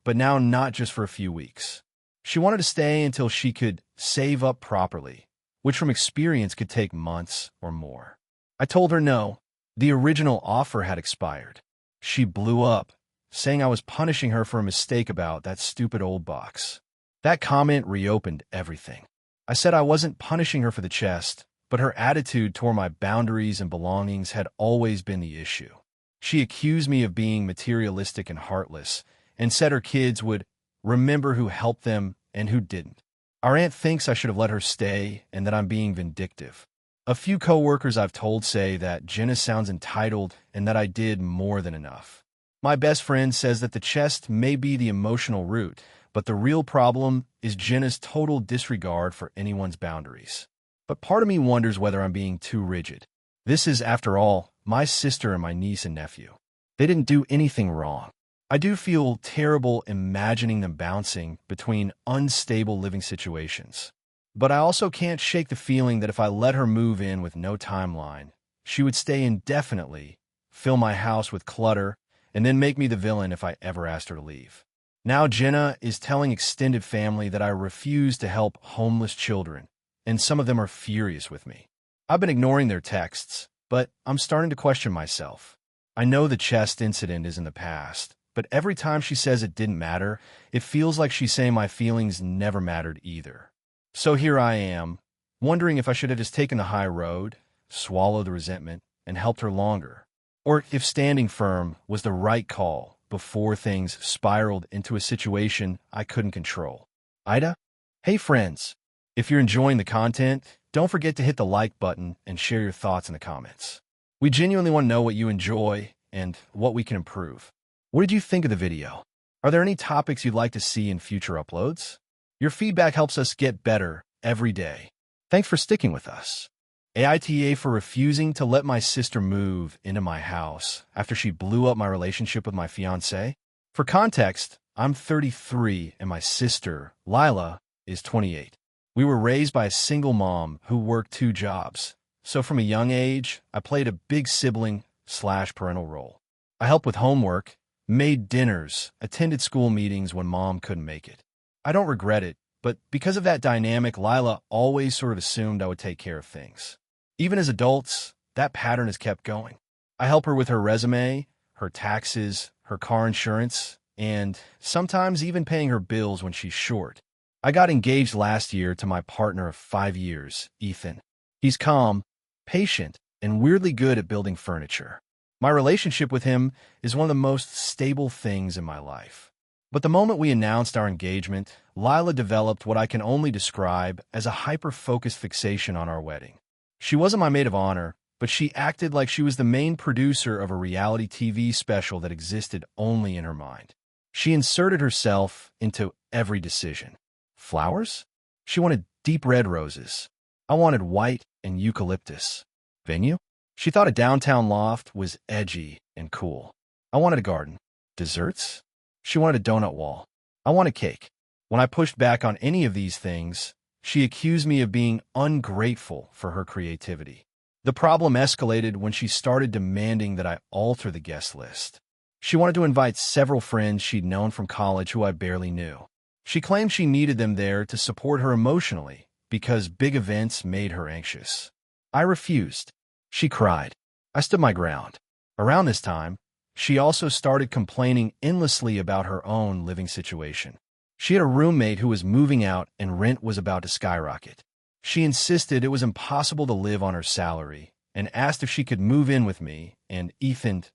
Speaker 1: but now not just for a few weeks. She wanted to stay until she could save up properly, which from experience could take months or more. I told her no. The original offer had expired. She blew up, saying I was punishing her for a mistake about that stupid old box. That comment reopened everything. I said I wasn't punishing her for the chest, but her attitude toward my boundaries and belongings had always been the issue. She accused me of being materialistic and heartless, and said her kids would remember who helped them and who didn't. Our aunt thinks I should have let her stay and that I'm being vindictive. A few coworkers I've told say that Jenna sounds entitled and that I did more than enough. My best friend says that the chest may be the emotional root, but the real problem is Jenna's total disregard for anyone's boundaries. But part of me wonders whether I'm being too rigid. This is, after all, my sister and my niece and nephew. They didn't do anything wrong. I do feel terrible imagining them bouncing between unstable living situations. But I also can't shake the feeling that if I let her move in with no timeline, she would stay indefinitely, fill my house with clutter, and then make me the villain if I ever asked her to leave. Now Jenna is telling extended family that I refuse to help homeless children, and some of them are furious with me. I've been ignoring their texts, but I'm starting to question myself. I know the chest incident is in the past, but every time she says it didn't matter, it feels like she's saying my feelings never mattered either. So here I am, wondering if I should have just taken the high road, swallowed the resentment, and helped her longer, or if standing firm was the right call before things spiraled into a situation I couldn't control. AITA? Hey friends, if you're enjoying the content, don't forget to hit the like button and share your thoughts in the comments. We genuinely want to know what you enjoy and what we can improve. What did you think of the video? Are there any topics you'd like to see in future uploads? Your feedback helps us get better every day. Thanks for sticking with us. AITA for refusing to let my sister move into my house after she blew up my relationship with my fiancé. For context, I'm 33 and my sister, Lila, is 28. We were raised by a single mom who worked 2 jobs. So from a young age, I played a big sibling/parental role. I helped with homework, made dinners, attended school meetings when mom couldn't make it. I don't regret it, but because of that dynamic, Lila always sort of assumed I would take care of things. Even as adults, that pattern has kept going. I help her with her resume, her taxes, her car insurance, and sometimes even paying her bills when she's short. I got engaged last year to my partner of 5 years, Ethan. He's calm, patient, and weirdly good at building furniture. My relationship with him is one of the most stable things in my life. But the moment we announced our engagement, Lila developed what I can only describe as a hyper-focused fixation on our wedding. She wasn't my maid of honor, but she acted like she was the main producer of a reality TV special that existed only in her mind. She inserted herself into every decision. Flowers? She wanted deep red roses. I wanted white and eucalyptus. Venue? She thought a downtown loft was edgy and cool. I wanted a garden. Desserts? She wanted a donut wall. I wanted cake. When I pushed back on any of these things, she accused me of being ungrateful for her creativity. The problem escalated when she started demanding that I alter the guest list. She wanted to invite several friends she'd known from college who I barely knew. She claimed she needed them there to support her emotionally because big events made her anxious. I refused. She cried. I stood my ground. Around this time, she also started complaining endlessly about her own living situation. She had a roommate who was moving out and rent was about to skyrocket. She insisted it was impossible to live on her salary and asked if she could move in with me and Ethan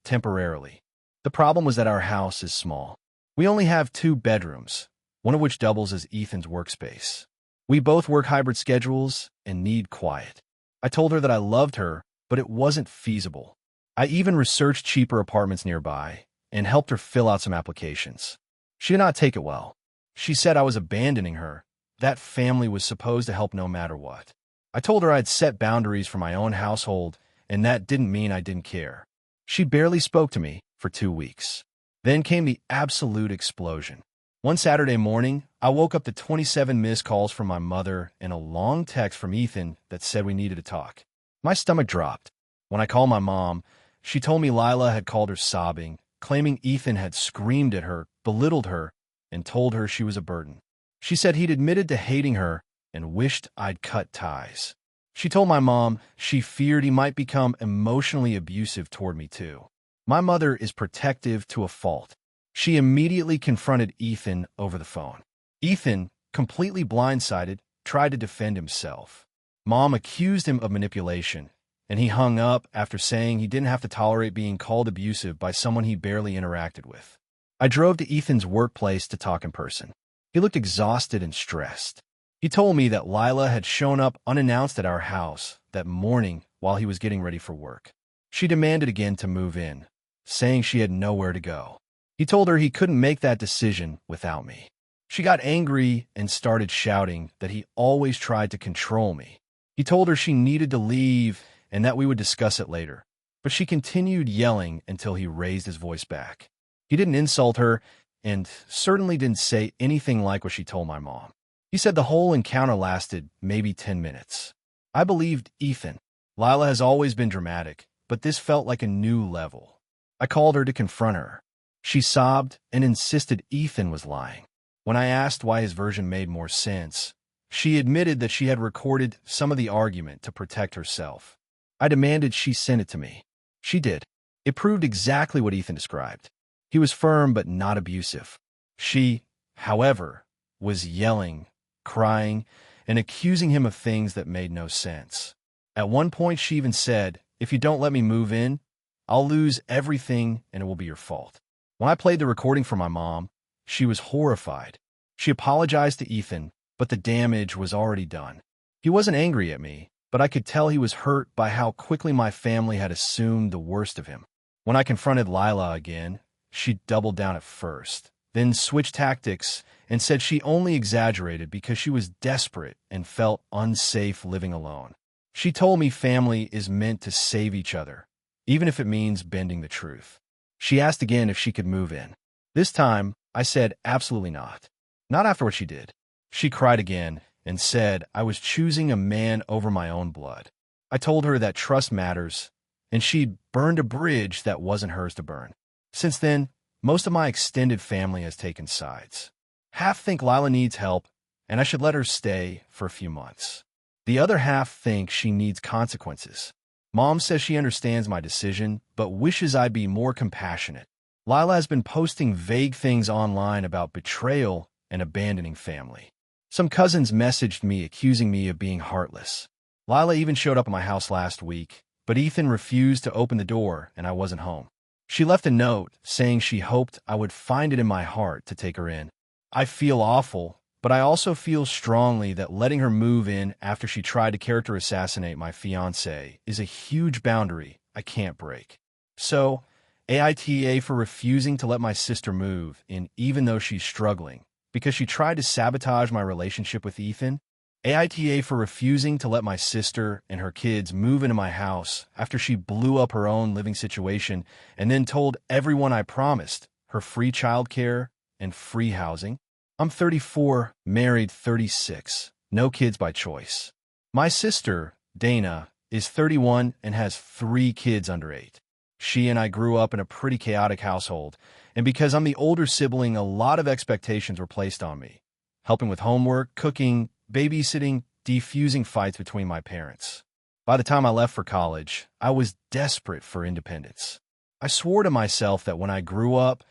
Speaker 1: temporarily. The problem was that our house is small. We only have 2 bedrooms, one of which doubles as Ethan's workspace. We both work hybrid schedules and need quiet. I told her that I loved her, but it wasn't feasible. I even researched cheaper apartments nearby and helped her fill out some applications. She did not take it well. She said I was abandoning her. That family was supposed to help no matter what. I told her I'd set boundaries for my own household, and that didn't mean I didn't care. She barely spoke to me for 2 weeks. Then came the absolute explosion. One Saturday morning, I woke up to 27 missed calls from my mother and a long text from Ethan that said we needed to talk. My stomach dropped. When I called my mom, she told me Lila had called her sobbing, claiming Ethan had screamed at her, belittled her, and told her she was a burden. She said he'd admitted to hating her and wished I'd cut ties. She told my mom she feared he might become emotionally abusive toward me too. My mother is protective to a fault. She immediately confronted Ethan over the phone. Ethan, completely blindsided, tried to defend himself. Mom accused him of manipulation, and he hung up after saying he didn't have to tolerate being called abusive by someone he barely interacted with. I drove to Ethan's workplace to talk in person. He looked exhausted and stressed. He told me that Lila had shown up unannounced at our house that morning while he was getting ready for work. She demanded again to move in, saying she had nowhere to go. He told her he couldn't make that decision without me. She got angry and started shouting that he always tried to control me. He told her she needed to leave and that we would discuss it later, but she continued yelling until he raised his voice back. He didn't insult her and certainly didn't say anything like what she told my mom. He said the whole encounter lasted maybe 10 minutes. I believed Ethan. Lila has always been dramatic, but this felt like a new level. I called her to confront her. She sobbed and insisted Ethan was lying. When I asked why his version made more sense, she admitted that she had recorded some of the argument to protect herself. I demanded she send it to me. She did. It proved exactly what Ethan described. He was firm but not abusive. She, however, was yelling, crying, and accusing him of things that made no sense. At one point, she even said, "If you don't let me move in, I'll lose everything and it will be your fault." When I played the recording for my mom, she was horrified. She apologized to Ethan, but the damage was already done. He wasn't angry at me, but I could tell he was hurt by how quickly my family had assumed the worst of him. When I confronted Lila again, she doubled down at first, then switched tactics and said she only exaggerated because she was desperate and felt unsafe living alone. She told me family is meant to save each other, even if it means bending the truth. She asked again if she could move in. This time, I said absolutely not. Not after what she did. She cried again and said I was choosing a man over my own blood. I told her that trust matters, and she'd burned a bridge that wasn't hers to burn. Since then, most of my extended family has taken sides. Half think Lila needs help, and I should let her stay for a few months. The other half think she needs consequences. Mom says she understands my decision, but wishes I be more compassionate. Lila has been posting vague things online about betrayal and abandoning family. Some cousins messaged me accusing me of being heartless. Lila even showed up at my house last week, but Ethan refused to open the door and I wasn't home. She left a note saying she hoped I would find it in my heart to take her in. I feel awful, but I also feel strongly that letting her move in after she tried to character assassinate my fiancé is a huge boundary I can't break. So, AITA for refusing to let my sister move in even though she's struggling, because she tried to sabotage my relationship with Ethan. AITA for refusing to let my sister and her kids move into my house after she blew up her own living situation and then told everyone I promised her free childcare and free housing. I'm 34, married 36, no kids by choice. My sister, Dana, is 31 and has 3 kids under 8. She and I grew up in a pretty chaotic household, and because I'm the older sibling, a lot of expectations were placed on me. Helping with homework, cooking, babysitting, defusing fights between my parents. By the time I left for college, I was desperate for independence. I swore to myself that when I grew up,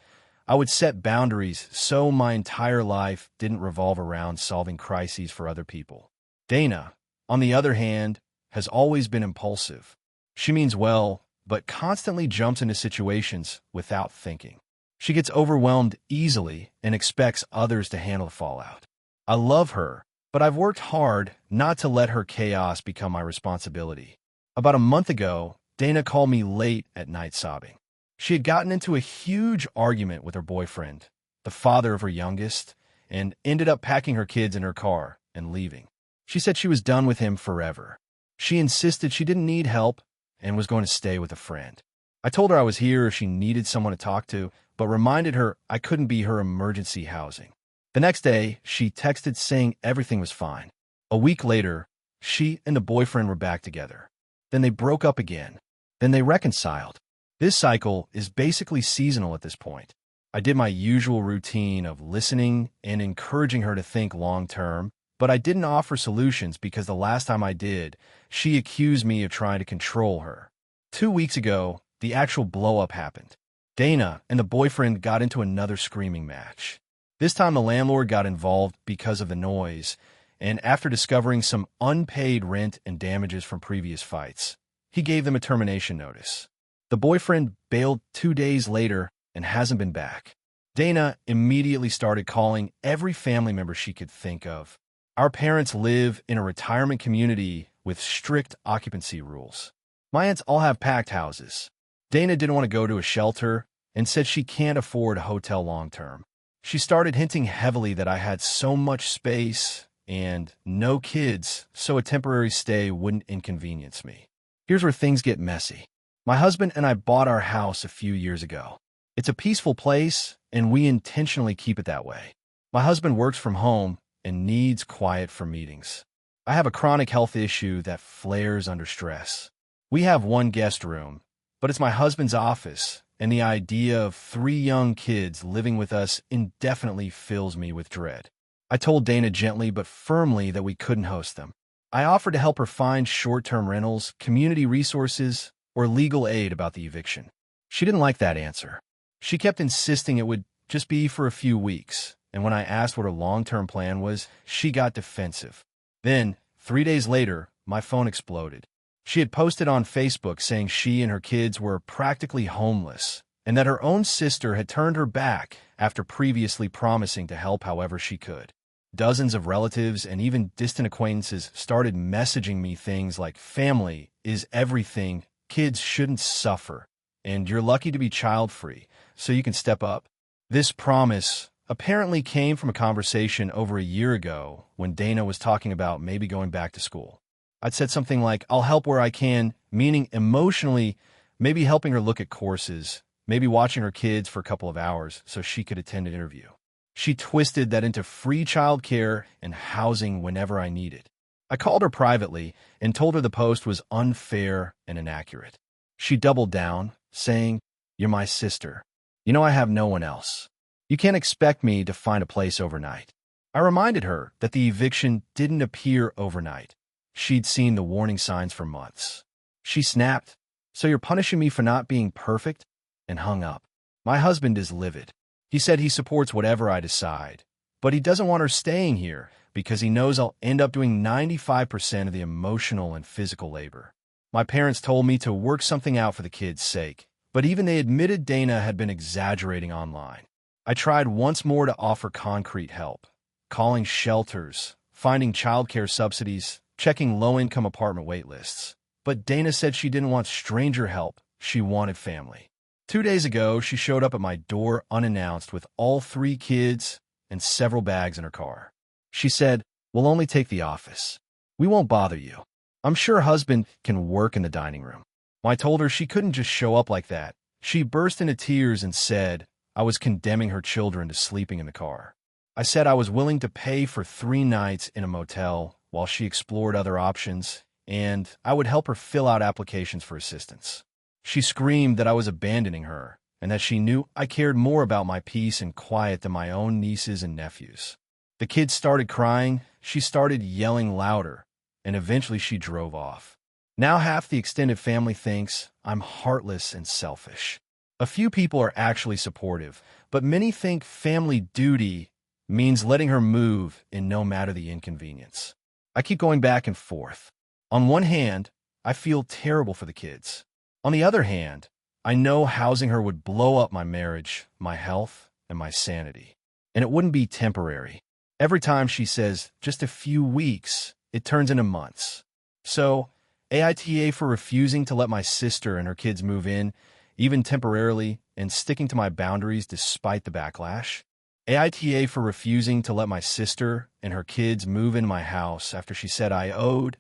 Speaker 1: I would set boundaries so my entire life didn't revolve around solving crises for other people. Dana, on the other hand, has always been impulsive. She means well, but constantly jumps into situations without thinking. She gets overwhelmed easily and expects others to handle the fallout. I love her, but I've worked hard not to let her chaos become my responsibility. About a month ago, Dana called me late at night sobbing. She had gotten into a huge argument with her boyfriend, the father of her youngest, and ended up packing her kids in her car and leaving. She said she was done with him forever. She insisted she didn't need help and was going to stay with a friend. I told her I was here if she needed someone to talk to, but reminded her I couldn't be her emergency housing. The next day, she texted saying everything was fine. A week later, she and the boyfriend were back together. Then they broke up again. Then they reconciled. This cycle is basically seasonal at this point. I did my usual routine of listening and encouraging her to think long-term, but I didn't offer solutions because the last time I did, she accused me of trying to control her. 2 weeks ago, the actual blow-up happened. Dana and the boyfriend got into another screaming match. This time the landlord got involved because of the noise, and after discovering some unpaid rent and damages from previous fights, he gave them a termination notice. The boyfriend bailed 2 days later and hasn't been back. Dana immediately started calling every family member she could think of. Our parents live in a retirement community with strict occupancy rules. My aunts all have packed houses. Dana didn't want to go to a shelter and said she can't afford a hotel long-term. She started hinting heavily that I had so much space and no kids, so a temporary stay wouldn't inconvenience me. Here's where things get messy. My husband and I bought our house a few years ago. It's a peaceful place, and we intentionally keep it that way. My husband works from home and needs quiet for meetings. I have a chronic health issue that flares under stress. We have one guest room, but it's my husband's office, and the idea of 3 young kids living with us indefinitely fills me with dread. I told Dana gently but firmly that we couldn't host them. I offered to help her find short-term rentals, community resources, or legal aid about the eviction. She didn't like that answer. She kept insisting it would just be for a few weeks, and when I asked what her long-term plan was, she got defensive. Then, 3 days later, my phone exploded. She had posted on Facebook saying she and her kids were practically homeless, and that her own sister had turned her back after previously promising to help however she could. Dozens of relatives and even distant acquaintances started messaging me things like, "Family is everything, kids shouldn't suffer, and you're lucky to be child-free, so you can step up." This promise apparently came from a conversation over a year ago when Dana was talking about maybe going back to school. I'd said something like, "I'll help where I can," meaning emotionally, maybe helping her look at courses, maybe watching her kids for a couple of hours so she could attend an interview. She twisted that into free childcare and housing whenever I needed. I called her privately and told her the post was unfair and inaccurate. She doubled down, saying, "You're my sister. You know I have no one else. You can't expect me to find a place overnight." I reminded her that the eviction didn't appear overnight. She'd seen the warning signs for months. She snapped, "So you're punishing me for not being perfect?" and hung up. My husband is livid. He said he supports whatever I decide, but he doesn't want her staying here because he knows I'll end up doing 95% of the emotional and physical labor. My parents told me to work something out for the kids' sake, but even they admitted Dana had been exaggerating online. I tried once more to offer concrete help, calling shelters, finding childcare subsidies, checking low-income apartment waitlists. But Dana said she didn't want stranger help, she wanted family. 2 days ago, she showed up at my door unannounced with all 3 kids and several bags in her car. She said, "We'll only take the office. We won't bother you. I'm sure husband can work in the dining room." When I told her she couldn't just show up like that, she burst into tears and said I was condemning her children to sleeping in the car. I said I was willing to pay for 3 nights in a motel while she explored other options, and I would help her fill out applications for assistance. She screamed that I was abandoning her, and that she knew I cared more about my peace and quiet than my own nieces and nephews. The kids started crying, she started yelling louder, and eventually she drove off. Now half the extended family thinks I'm heartless and selfish. A few people are actually supportive, but many think family duty means letting her move in no matter the inconvenience. I keep going back and forth. On one hand, I feel terrible for the kids. On the other hand, I know housing her would blow up my marriage, my health, and my sanity. And it wouldn't be temporary. Every time she says just a few weeks, it turns into months. So, AITA for refusing to let my sister and her kids move in, even temporarily, and sticking to my boundaries despite the backlash. AITA for refusing to let my sister and her kids move in my house after she said I owed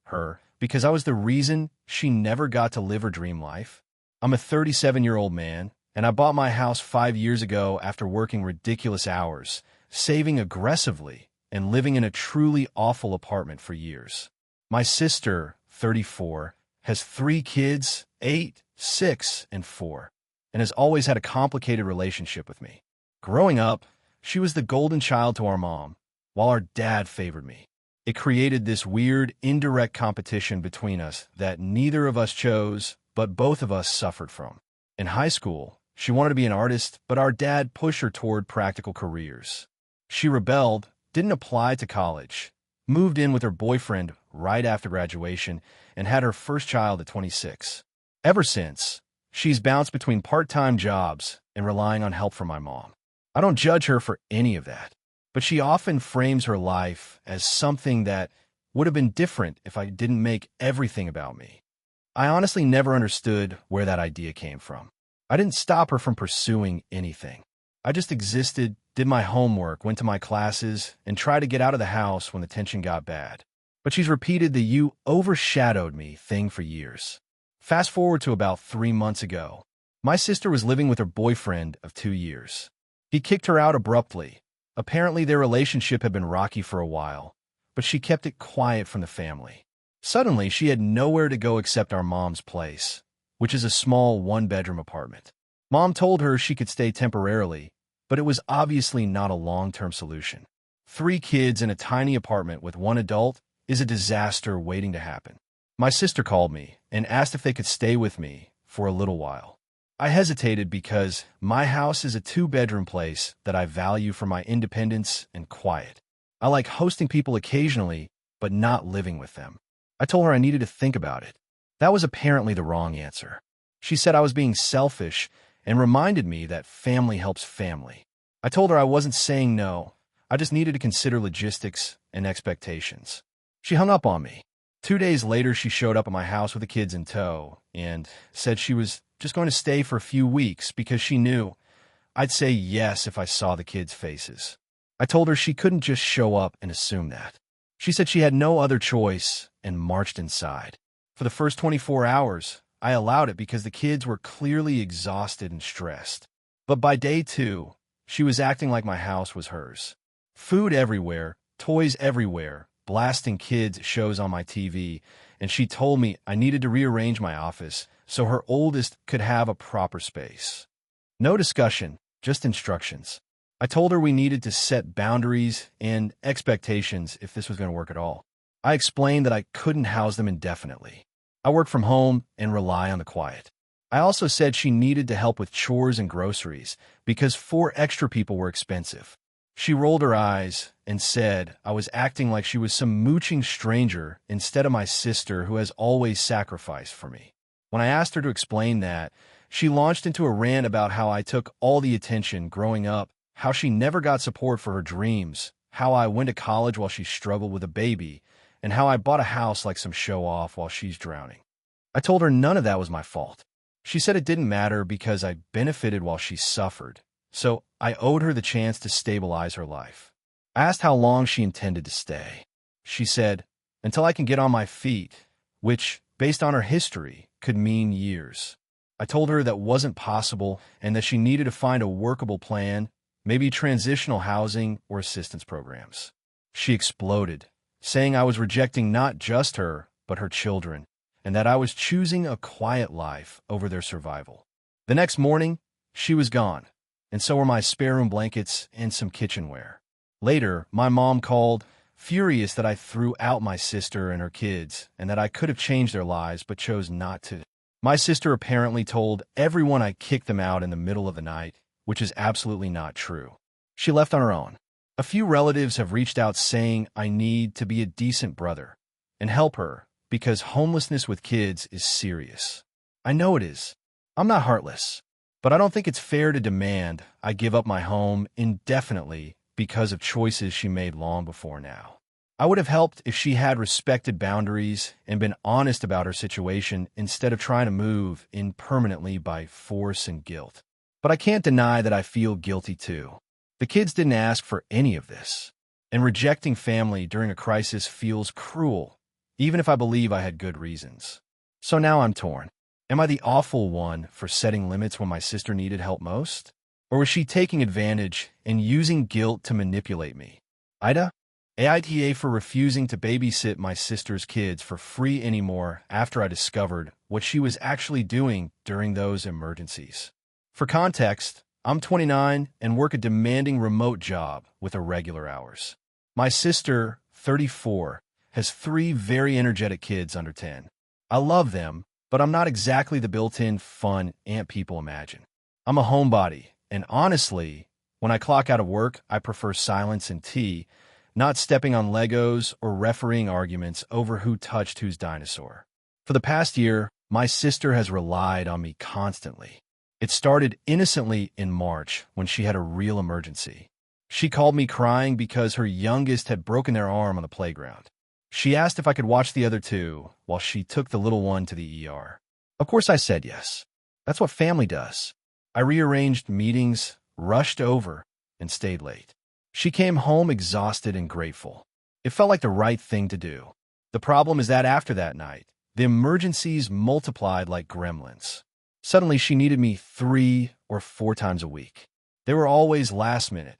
Speaker 1: her because I was the reason she never got to live her dream life. I'm a 37-year-old man, and I bought my house 5 years ago after working ridiculous hours, saving aggressively, and living in a truly awful apartment for years. My sister, 34, has 3 kids, 8, 6, and 4, and has always had a complicated relationship with me. Growing up, she was the golden child to our mom, while our dad favored me. It created this weird, indirect competition between us that neither of us chose, but both of us suffered from. In high school, she wanted to be an artist, but our dad pushed her toward practical careers. She rebelled, didn't apply to college, moved in with her boyfriend right after graduation, and had her first child at 26. Ever since, she's bounced between part-time jobs and relying on help from my mom. I don't judge her for any of that, but she often frames her life as something that would have been different if I didn't make everything about me. I honestly never understood where that idea came from. I didn't stop her from pursuing anything. I just existed, did my homework, went to my classes, and tried to get out of the house when the tension got bad. But she's repeated the "you overshadowed me" thing for years. Fast forward to about 3 months ago. My sister was living with her boyfriend of 2 years. He kicked her out abruptly. Apparently their relationship had been rocky for a while, but she kept it quiet from the family. Suddenly, she had nowhere to go except our mom's place, which is a small 1-bedroom apartment. Mom told her she could stay temporarily, but it was obviously not a long-term solution. 3 kids in a tiny apartment with 1 adult is a disaster waiting to happen. My sister called me and asked if they could stay with me for a little while. I hesitated because my house is a 2-bedroom place that I value for my independence and quiet. I like hosting people occasionally, but not living with them. I told her I needed to think about it. That was apparently the wrong answer. She said I was being selfish and reminded me that family helps family. I told her I wasn't saying no. I just needed to consider logistics and expectations. She hung up on me. 2 days later, she showed up at my house with the kids in tow and said she was just going to stay for a few weeks because she knew I'd say yes if I saw the kids' faces. I told her she couldn't just show up and assume that. She said she had no other choice and marched inside. For the first 24 hours, I allowed it because the kids were clearly exhausted and stressed. But by day 2, she was acting like my house was hers. Food everywhere, toys everywhere, blasting kids' shows on my TV, and she told me I needed to rearrange my office so her oldest could have a proper space. No discussion, just instructions. I told her we needed to set boundaries and expectations if this was going to work at all. I explained that I couldn't house them indefinitely. I work from home and rely on the quiet. I also said she needed to help with chores and groceries because 4 extra people were expensive. She rolled her eyes and said I was acting like she was some mooching stranger instead of my sister who has always sacrificed for me. When I asked her to explain that, she launched into a rant about how I took all the attention growing up, how she never got support for her dreams, how I went to college while she struggled with a baby, and how I bought a house like some show-off while she's drowning. I told her none of that was my fault. She said it didn't matter because I benefited while she suffered, so I owed her the chance to stabilize her life. I asked how long she intended to stay. She said, until I can get on my feet, which, based on her history, could mean years. I told her that wasn't possible and that she needed to find a workable plan, maybe transitional housing or assistance programs. She exploded, saying I was rejecting not just her, but her children, and that I was choosing a quiet life over their survival. The next morning, she was gone, and so were my spare room blankets and some kitchenware. Later, my mom called, furious that I threw out my sister and her kids, and that I could have changed their lives but chose not to. My sister apparently told everyone I kicked them out in the middle of the night, which is absolutely not true. She left on her own. A few relatives have reached out saying I need to be a decent brother and help her because homelessness with kids is serious. I know it is. I'm not heartless, but I don't think it's fair to demand I give up my home indefinitely because of choices she made long before now. I would have helped if she had respected boundaries and been honest about her situation instead of trying to move in permanently by force and guilt. But I can't deny that I feel guilty too. The kids didn't ask for any of this, and rejecting family during a crisis feels cruel, even if I believe I had good reasons. So now I'm torn. Am I the awful one for setting limits when my sister needed help most? Or was she taking advantage and using guilt to manipulate me? AITA? AITA for refusing to babysit my sister's kids for free anymore after I discovered what she was actually doing during those emergencies. For context, I'm 29 and work a demanding remote job with irregular hours. My sister, 34, has 3 very energetic kids under 10. I love them, but I'm not exactly the built-in fun aunt people imagine. I'm a homebody, and honestly, when I clock out of work, I prefer silence and tea, not stepping on Legos or refereeing arguments over who touched whose dinosaur. For the past year, my sister has relied on me constantly. It started innocently in March when she had a real emergency. She called me crying because her youngest had broken their arm on the playground. She asked if I could watch the other 2 while she took the little one to the ER. Of course I said yes. That's what family does. I rearranged meetings, rushed over, and stayed late. She came home exhausted and grateful. It felt like the right thing to do. The problem is that after that night, the emergencies multiplied like gremlins. Suddenly, she needed me 3 or 4 times a week. They were always last minute.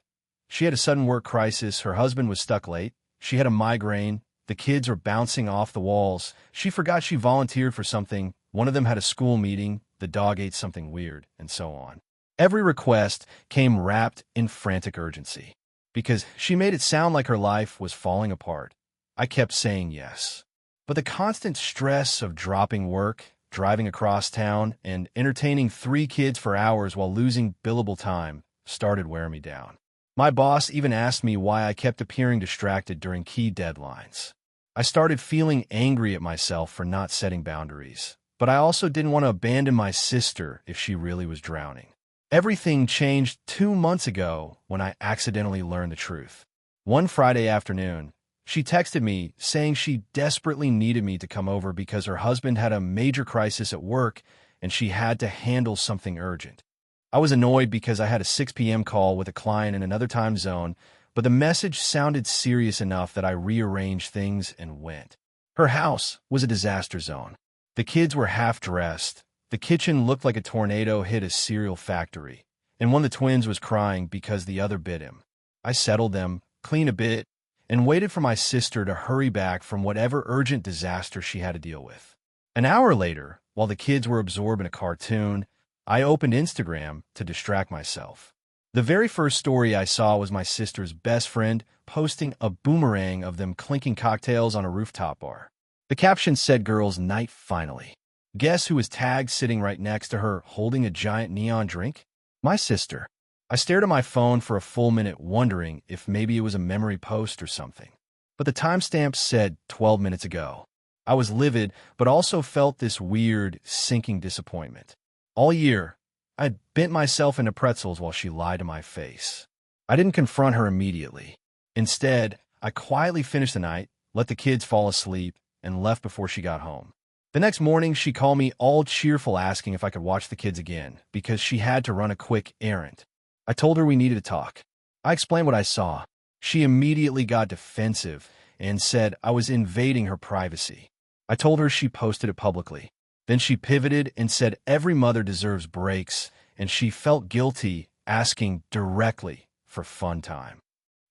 Speaker 1: She had a sudden work crisis, her husband was stuck late, she had a migraine, the kids were bouncing off the walls, she forgot she volunteered for something, one of them had a school meeting, the dog ate something weird, and so on. Every request came wrapped in frantic urgency. Because she made it sound like her life was falling apart, I kept saying yes. But the constant stress of dropping work, driving across town, and entertaining 3 kids for hours while losing billable time started wearing me down. My boss even asked me why I kept appearing distracted during key deadlines. I started feeling angry at myself for not setting boundaries, but I also didn't want to abandon my sister if she really was drowning. Everything changed 2 months ago when I accidentally learned the truth. One Friday afternoon, she texted me saying she desperately needed me to come over because her husband had a major crisis at work and she had to handle something urgent. I was annoyed because I had a 6 p.m. call with a client in another time zone, but the message sounded serious enough that I rearranged things and went. Her house was a disaster zone. The kids were half-dressed. The kitchen looked like a tornado hit a cereal factory, and one of the twins was crying because the other bit him. I settled them, cleaned a bit, and waited for my sister to hurry back from whatever urgent disaster she had to deal with. An hour later, while the kids were absorbed in a cartoon, I opened Instagram to distract myself. The very first story I saw was my sister's best friend posting a boomerang of them clinking cocktails on a rooftop bar. The caption said, "Girls' night finally." Guess who was tagged sitting right next to her holding a giant neon drink? My sister. I stared at my phone for a full minute wondering if maybe it was a memory post or something. But the timestamp said 12 minutes ago. I was livid, but also felt this weird, sinking disappointment. All year, I'd bent myself into pretzels while she lied to my face. I didn't confront her immediately. Instead, I quietly finished the night, let the kids fall asleep, and left before she got home. The next morning, she called me all cheerful asking if I could watch the kids again because she had to run a quick errand. I told her we needed to talk. I explained what I saw. She immediately got defensive and said I was invading her privacy. I told her she posted it publicly. Then she pivoted and said every mother deserves breaks, and she felt guilty asking directly for fun time.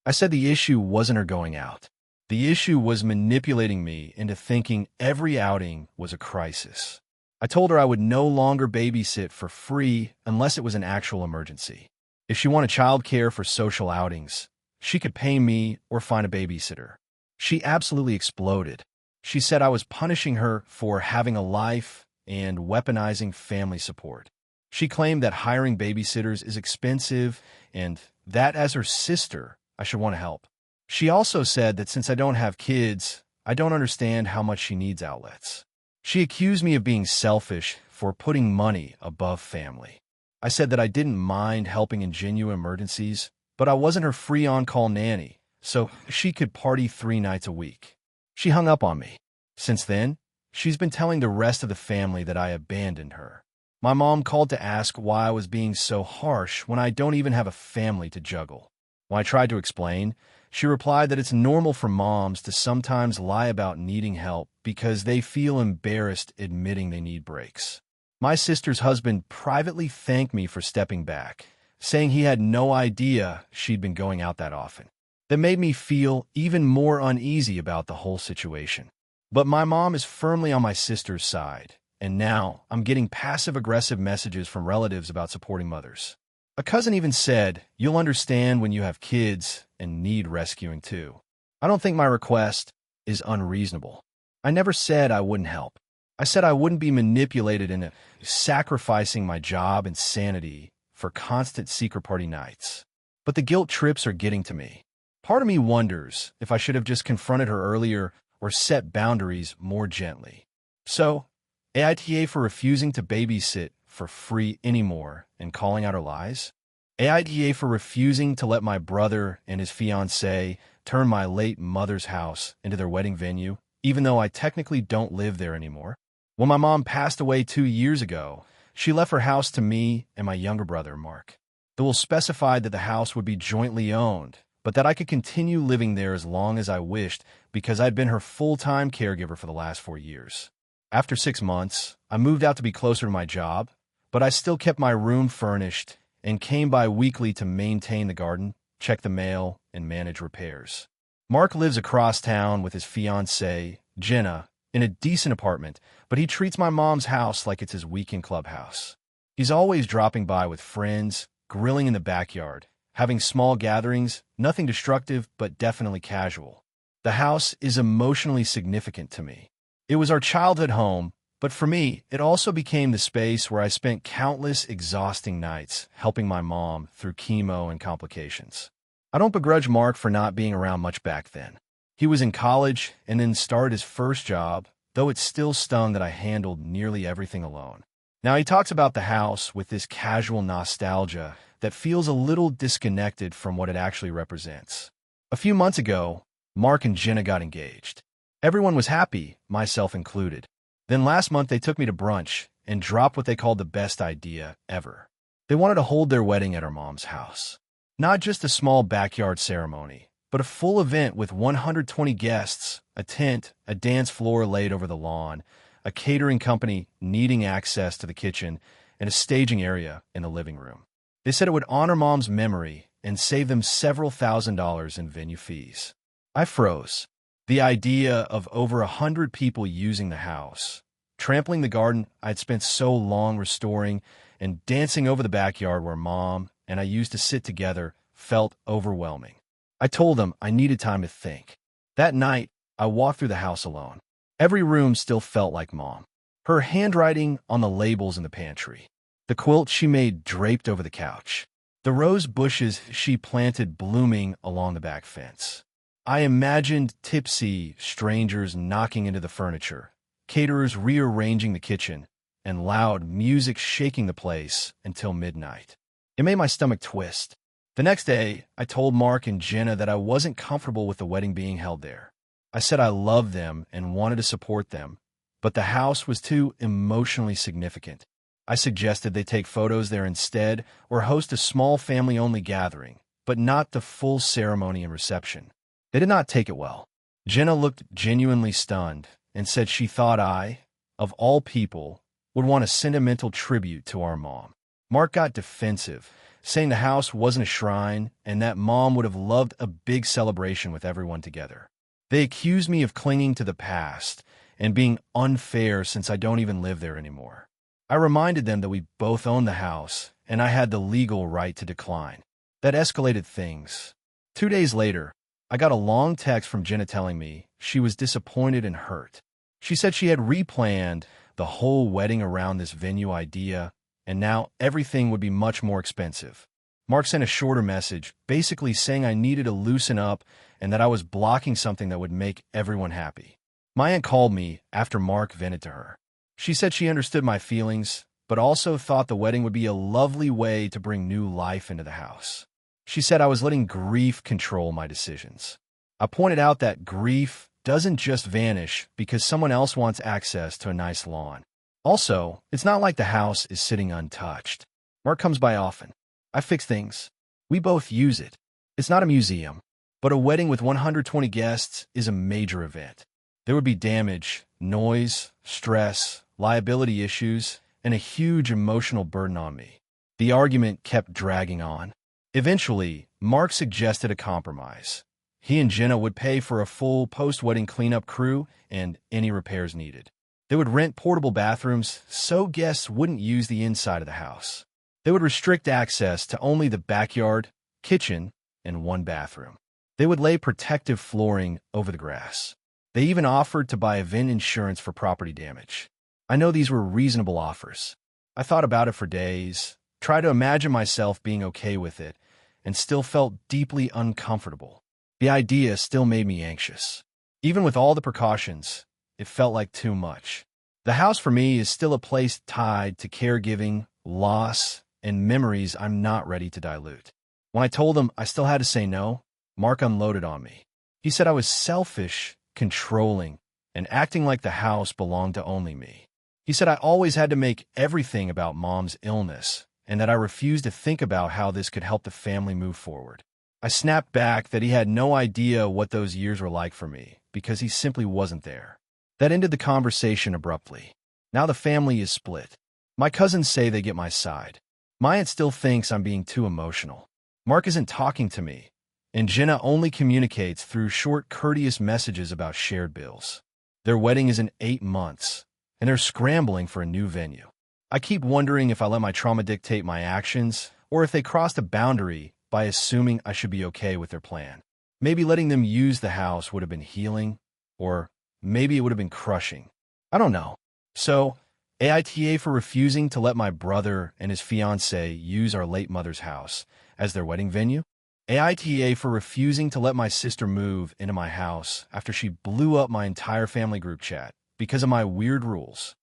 Speaker 1: I said the issue wasn't her going out. The issue was manipulating me into thinking every outing was a crisis. I told her I would no longer babysit for free unless it was an actual emergency. If she wanted childcare for social outings, she could pay me or find a babysitter. She absolutely exploded. She said I was punishing her for having a life and weaponizing family support. She claimed that hiring babysitters is expensive and that as her sister, I should want to help. She also said that since I don't have kids, I don't understand how much she needs outlets. She accused me of being selfish for putting money above family. I said that I didn't mind helping in genuine emergencies, but I wasn't her free on-call nanny, so she could party 3 nights a week. She hung up on me. Since then, she's been telling the rest of the family that I abandoned her. My mom called to ask why I was being so harsh when I don't even have a family to juggle. When I tried to explain, she replied that it's normal for moms to sometimes lie about needing help because they feel embarrassed admitting they need breaks. My sister's husband privately thanked me for stepping back, saying he had no idea she'd been going out that often. That made me feel even more uneasy about the whole situation. But my mom is firmly on my sister's side, and now I'm getting passive-aggressive messages from relatives about supporting mothers. A cousin even said, "You'll understand when you have kids and need rescuing too." I don't think my request is unreasonable. I never said I wouldn't help. I said I wouldn't be manipulated into sacrificing my job and sanity for constant secret party nights. But the guilt trips are getting to me. Part of me wonders if I should have just confronted her earlier or set boundaries more gently. So, AITA for refusing to babysit for free anymore and calling out her lies? AITA for refusing to let my brother and his fiancée turn my late mother's house into their wedding venue, even though I technically don't live there anymore? When my mom passed away 2 years ago, she left her house to me and my younger brother, Mark. The will specified that the house would be jointly owned, but that I could continue living there as long as I wished because I'd been her full-time caregiver for the last 4 years. After 6 months, I moved out to be closer to my job, but I still kept my room furnished and came by weekly to maintain the garden, check the mail, and manage repairs. Mark lives across town with his fiancée, Jenna, in a decent apartment, but he treats my mom's house like it's his weekend clubhouse. He's always dropping by with friends, grilling in the backyard, having small gatherings, nothing destructive but definitely casual. The house is emotionally significant to me. It was our childhood home, but for me, it also became the space where I spent countless exhausting nights helping my mom through chemo and complications. I don't begrudge Mark for not being around much back then. He was in college and then started his first job, though it still stung that I handled nearly everything alone. Now he talks about the house with this casual nostalgia that feels a little disconnected from what it actually represents. A few months ago, Mark and Jenna got engaged. Everyone was happy, myself included. Then last month they took me to brunch and dropped what they called the best idea ever. They wanted to hold their wedding at our mom's house. Not just a small backyard ceremony, but a full event with 120 guests, a tent, a dance floor laid over the lawn, a catering company needing access to the kitchen, and a staging area in the living room. They said it would honor Mom's memory and save them several $1,000s in venue fees. I froze. The idea of over 100 people using the house, trampling the garden I'd spent so long restoring, and dancing over the backyard where Mom and I used to sit together felt overwhelming. I told them I needed time to think. That night, I walked through the house alone. Every room still felt like Mom. Her handwriting on the labels in the pantry. The quilt she made draped over the couch. The rose bushes she planted blooming along the back fence. I imagined tipsy strangers knocking into the furniture, caterers rearranging the kitchen, and loud music shaking the place until midnight. It made my stomach twist. The next day, I told Mark and Jenna that I wasn't comfortable with the wedding being held there. I said I loved them and wanted to support them, but the house was too emotionally significant. I suggested they take photos there instead or host a small family-only gathering, but not the full ceremony and reception. They did not take it well. Jenna looked genuinely stunned and said she thought I, of all people, would want a sentimental tribute to our mom. Mark got defensive, saying the house wasn't a shrine and that Mom would have loved a big celebration with everyone together. They accused me of clinging to the past and being unfair since I don't even live there anymore. I reminded them that we both own the house and I had the legal right to decline. That escalated things. 2 days later, I got a long text from Jenna telling me she was disappointed and hurt. She said she had replanned the whole wedding around this venue idea, and now everything would be much more expensive. Mark sent a shorter message, basically saying I needed to loosen up and that I was blocking something that would make everyone happy. My aunt called me after Mark vented to her. She said she understood my feelings, but also thought the wedding would be a lovely way to bring new life into the house. She said I was letting grief control my decisions. I pointed out that grief doesn't just vanish because someone else wants access to a nice lawn. Also, it's not like the house is sitting untouched. Mark comes by often. I fix things. We both use it. It's not a museum, but a wedding with 120 guests is a major event. There would be damage, noise, stress, liability issues, and a huge emotional burden on me. The argument kept dragging on. Eventually, Mark suggested a compromise. He and Jenna would pay for a full post-wedding cleanup crew and any repairs needed. They would rent portable bathrooms so guests wouldn't use the inside of the house. They would restrict access to only the backyard, kitchen, and one bathroom. They would lay protective flooring over the grass. They even offered to buy event insurance for property damage. I know these were reasonable offers. I thought about it for days, tried to imagine myself being okay with it, and still felt deeply uncomfortable. The idea still made me anxious. Even with all the precautions, it felt like too much. The house for me is still a place tied to caregiving, loss, and memories I'm not ready to dilute. When I told him I still had to say no, Mark unloaded on me. He said I was selfish, controlling, and acting like the house belonged to only me. He said I always had to make everything about Mom's illness, and that I refused to think about how this could help the family move forward. I snapped back that he had no idea what those years were like for me, because he simply wasn't there. That ended the conversation abruptly. Now the family is split. My cousins say they get my side. My aunt still thinks I'm being too emotional. Mark isn't talking to me, and Jenna only communicates through short, courteous messages about shared bills. Their wedding is in 8 months, and they're scrambling for a new venue. I keep wondering if I let my trauma dictate my actions, or if they crossed a boundary by assuming I should be okay with their plan. Maybe letting them use the house would have been healing, or maybe it would have been crushing. I don't know. So, AITA for refusing to let my brother and his fiancée use our late mother's house as their wedding venue? AITA for refusing to let my sister move into my house after she blew up my entire family group chat because of my weird rules.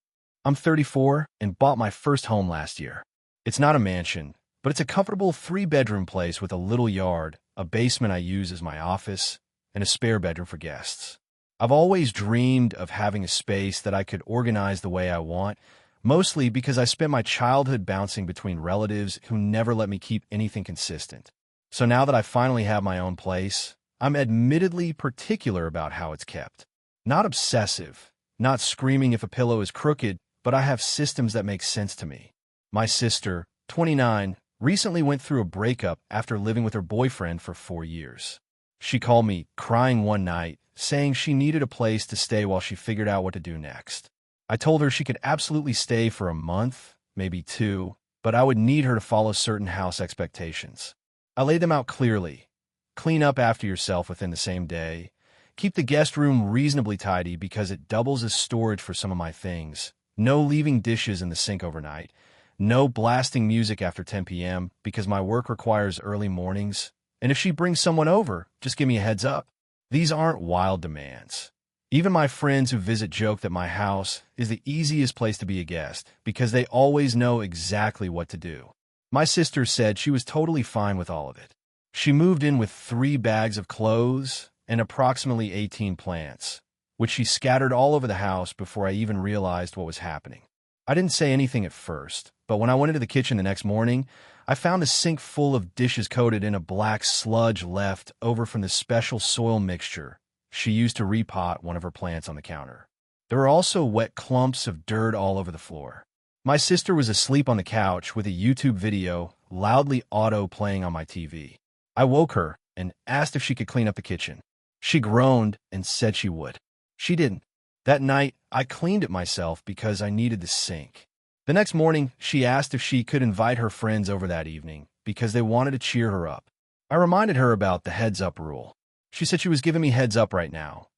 Speaker 1: I'm 34 and bought my first home last year. It's not a mansion, but it's a comfortable 3-bedroom place with a little yard, a basement I use as my office, and a spare bedroom for guests. I've always dreamed of having a space that I could organize the way I want, mostly because I spent my childhood bouncing between relatives who never let me keep anything consistent. So now that I finally have my own place, I'm admittedly particular about how it's kept. Not obsessive, not screaming if a pillow is crooked, but I have systems that make sense to me. My sister, 29, recently went through a breakup after living with her boyfriend for 4 years. She called me crying one night, saying she needed a place to stay while she figured out what to do next. I told her she could absolutely stay for a month, maybe 2, but I would need her to follow certain house expectations. I laid them out clearly. Clean up after yourself within the same day. Keep the guest room reasonably tidy because it doubles as storage for some of my things. No leaving dishes in the sink overnight. No blasting music after 10 p.m. because my work requires early mornings. And if she brings someone over, just give me a heads up. These aren't wild demands. Even my friends who visit joke that my house is the easiest place to be a guest because they always know exactly what to do. My sister said she was totally fine with all of it. She moved in with 3 bags of clothes and approximately 18 plants, which she scattered all over the house before I even realized what was happening. I didn't say anything at first, but when I went into the kitchen the next morning, I found a sink full of dishes coated in a black sludge left over from the special soil mixture she used to repot one of her plants on the counter. There were also wet clumps of dirt all over the floor. My sister was asleep on the couch with a YouTube video loudly auto-playing on my TV. I woke her and asked if she could clean up the kitchen. She groaned and said she would. She didn't. That night, I cleaned it myself because I needed the sink. The next morning, she asked if she could invite her friends over that evening because they wanted to cheer her up. I reminded her about the heads-up rule. She said she was giving me heads up right now.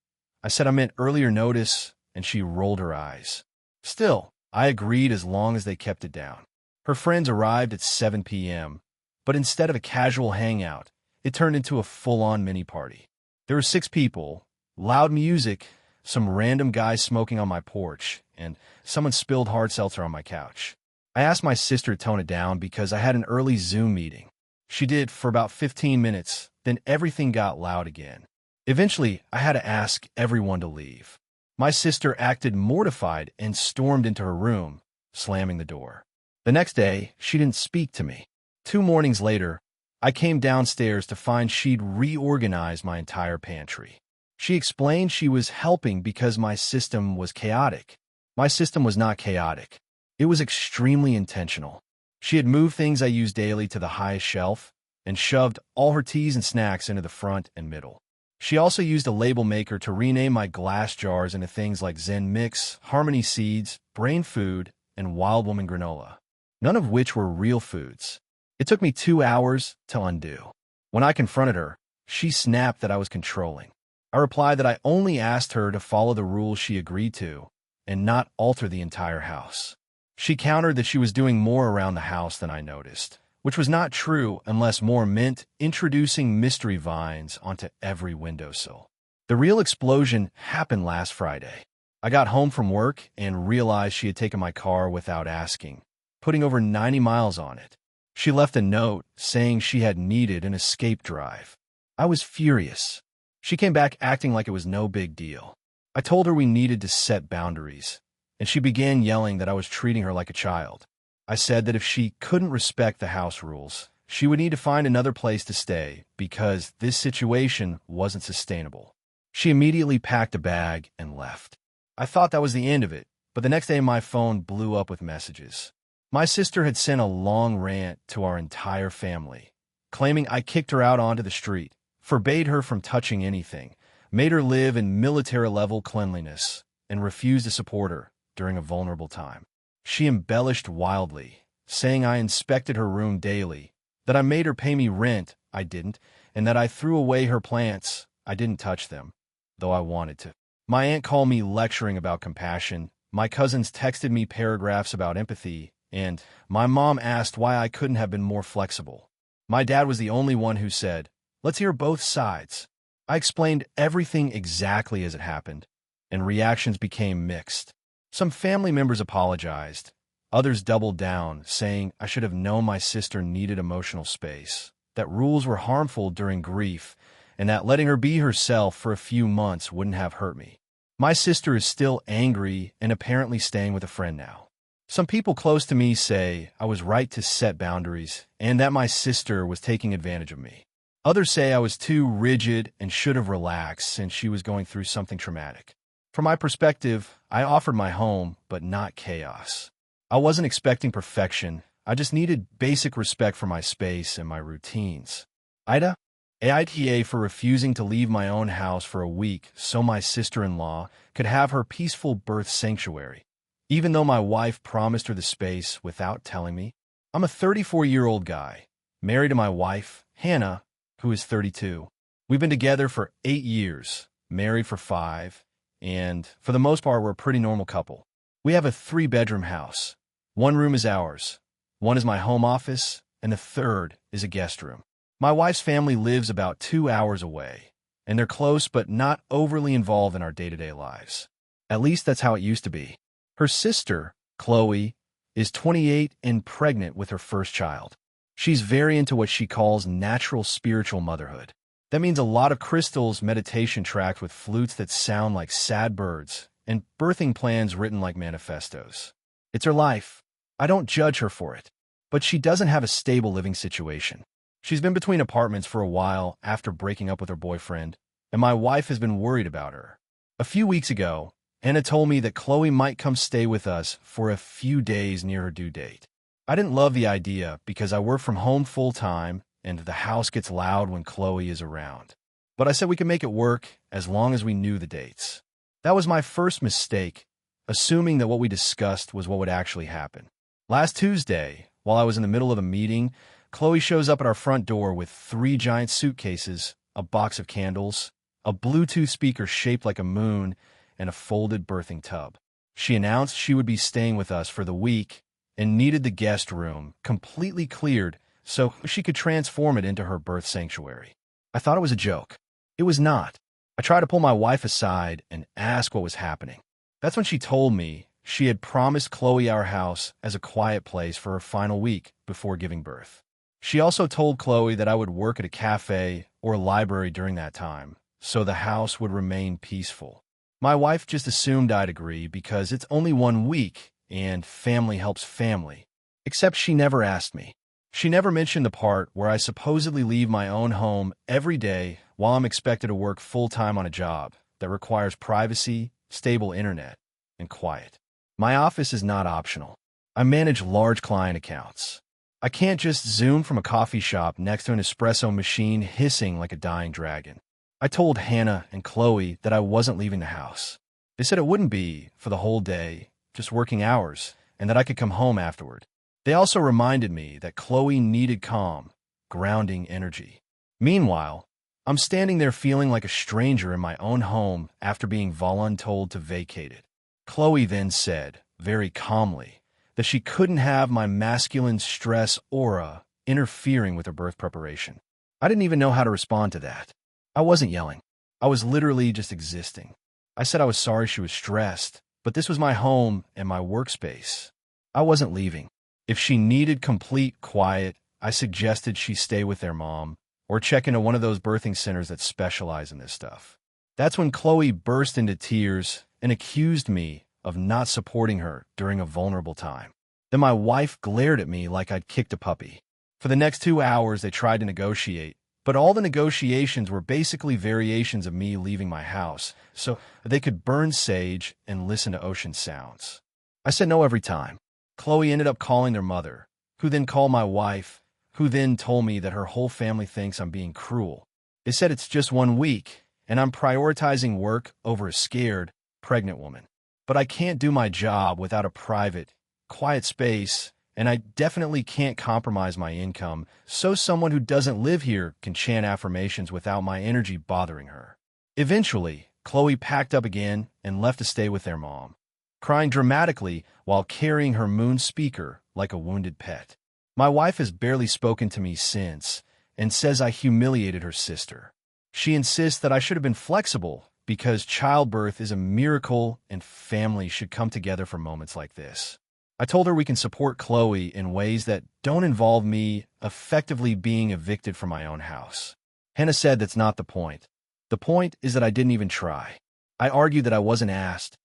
Speaker 1: I said I meant earlier notice, and she rolled her eyes. Still, I agreed as long as they kept it down. Her friends arrived at 7 p.m., but instead of a casual hangout, it turned into a full-on mini-party. There were 6 people, loud music, some random guy smoking on my porch, and someone spilled hard seltzer on my couch. I asked my sister to tone it down because I had an early Zoom meeting. She did for about 15 minutes, then everything got loud again. Eventually, I had to ask everyone to leave. My sister acted mortified and stormed into her room, slamming the door. The next day, she didn't speak to me. 2 mornings later, I came downstairs to find she'd reorganized my entire pantry. She explained she was helping because my system was chaotic. My system was not chaotic. It was extremely intentional. She had moved things I use daily to the highest shelf and shoved all her teas and snacks into the front and middle. She also used a label maker to rename my glass jars into things like Zen Mix, Harmony Seeds, Brain Food, and Wild Woman Granola, none of which were real foods. It took me 2 hours to undo. When I confronted her, she snapped that I was controlling. I replied that I only asked her to follow the rules she agreed to and not alter the entire house. She countered that she was doing more around the house than I noticed, which was not true unless more meant introducing mystery vines onto every windowsill. The real explosion happened last Friday. I got home from work and realized she had taken my car without asking, putting over 90 miles on it. She left a note saying she had needed an escape drive. I was furious. She came back acting like it was no big deal. I told her we needed to set boundaries, and she began yelling that I was treating her like a child. I said that if she couldn't respect the house rules, she would need to find another place to stay because this situation wasn't sustainable. She immediately packed a bag and left. I thought that was the end of it, but the next day my phone blew up with messages. My sister had sent a long rant to our entire family, claiming I kicked her out onto the street, forbade her from touching anything, made her live in military-level cleanliness, and refused to support her during a vulnerable time. She embellished wildly, saying I inspected her room daily, that I made her pay me rent, I didn't, and that I threw away her plants, I didn't touch them, though I wanted to. My aunt called me lecturing about compassion, my cousins texted me paragraphs about empathy, and my mom asked why I couldn't have been more flexible. My dad was the only one who said, "Let's hear both sides." I explained everything exactly as it happened, and reactions became mixed. Some family members apologized. Others doubled down, saying I should have known my sister needed emotional space, that rules were harmful during grief, and that letting her be herself for a few months wouldn't have hurt me. My sister is still angry and apparently staying with a friend now. Some people close to me say I was right to set boundaries and that my sister was taking advantage of me. Others say I was too rigid and should have relaxed since she was going through something traumatic. From my perspective, I offered my home, but not chaos. I wasn't expecting perfection. I just needed basic respect for my space and my routines. AITA for refusing to leave my own house for a week so my sister-in-law could have her peaceful birth sanctuary, even though my wife promised her the space without telling me. I'm a 34-year-old guy, married to my wife, Hannah, who is 32. We've been together for 8 years, married for 5, and for the most part, we're a pretty normal couple. We have a 3-bedroom house. 1 room is ours, 1 is my home office, and the 3rd is a guest room. My wife's family lives about 2 hours away, and they're close but not overly involved in our day-to-day lives. At least that's how it used to be. Her sister, Chloe, is 28 and pregnant with her first child. She's very into what she calls natural spiritual motherhood. That means a lot of crystals, meditation tracked with flutes that sound like sad birds, and birthing plans written like manifestos. It's her life. I don't judge her for it. But she doesn't have a stable living situation. She's been between apartments for a while after breaking up with her boyfriend, and my wife has been worried about her. A few weeks ago, Anna told me that Chloe might come stay with us for a few days near her due date. I didn't love the idea because I work from home full-time and the house gets loud when Chloe is around. But I said we could make it work as long as we knew the dates. That was my first mistake, assuming that what we discussed was what would actually happen. Last Tuesday, while I was in the middle of a meeting, Chloe shows up at our front door with 3 giant suitcases, a box of candles, a Bluetooth speaker shaped like a moon, and a folded birthing tub. She announced she would be staying with us for the week and needed the guest room completely cleared so she could transform it into her birth sanctuary. I thought it was a joke. It was not. I tried to pull my wife aside and ask what was happening. That's when she told me she had promised Chloe our house as a quiet place for her final week before giving birth. She also told Chloe that I would work at a cafe or a library during that time, so the house would remain peaceful. My wife just assumed I'd agree because it's only 1 week and family helps family. Except she never asked me. She never mentioned the part where I supposedly leave my own home every day while I'm expected to work full-time on a job that requires privacy, stable internet, and quiet. My office is not optional. I manage large client accounts. I can't just zoom from a coffee shop next to an espresso machine hissing like a dying dragon. I told Hannah and Chloe that I wasn't leaving the house. They said it wouldn't be for the whole day, just working hours, and that I could come home afterward. They also reminded me that Chloe needed calm, grounding energy. Meanwhile, I'm standing there feeling like a stranger in my own home after being voluntold to vacate it. Chloe then said, very calmly, that she couldn't have my masculine stress aura interfering with her birth preparation. I didn't even know how to respond to that. I wasn't yelling. I was literally just existing. I said I was sorry she was stressed, but this was my home and my workspace. I wasn't leaving. If she needed complete quiet, I suggested she stay with their mom or check into one of those birthing centers that specialize in this stuff. That's when Chloe burst into tears and accused me of not supporting her during a vulnerable time. Then my wife glared at me like I'd kicked a puppy. For the next 2 hours, they tried to negotiate, but all the negotiations were basically variations of me leaving my house so they could burn sage and listen to ocean sounds. I said no every time. Chloe ended up calling their mother, who then called my wife, who then told me that her whole family thinks I'm being cruel. They said it's just 1 week, and I'm prioritizing work over a scared, pregnant woman. But I can't do my job without a private, quiet space, and I definitely can't compromise my income so someone who doesn't live here can chant affirmations without my energy bothering her. Eventually, Chloe packed up again and left to stay with their mom, crying dramatically while carrying her moon speaker like a wounded pet. My wife has barely spoken to me since and says I humiliated her sister. She insists that I should have been flexible because childbirth is a miracle and families should come together for moments like this. I told her we can support Chloe in ways that don't involve me effectively being evicted from my own house. Hannah said that's not the point. The point is that I didn't even try. I argued that I wasn't asked.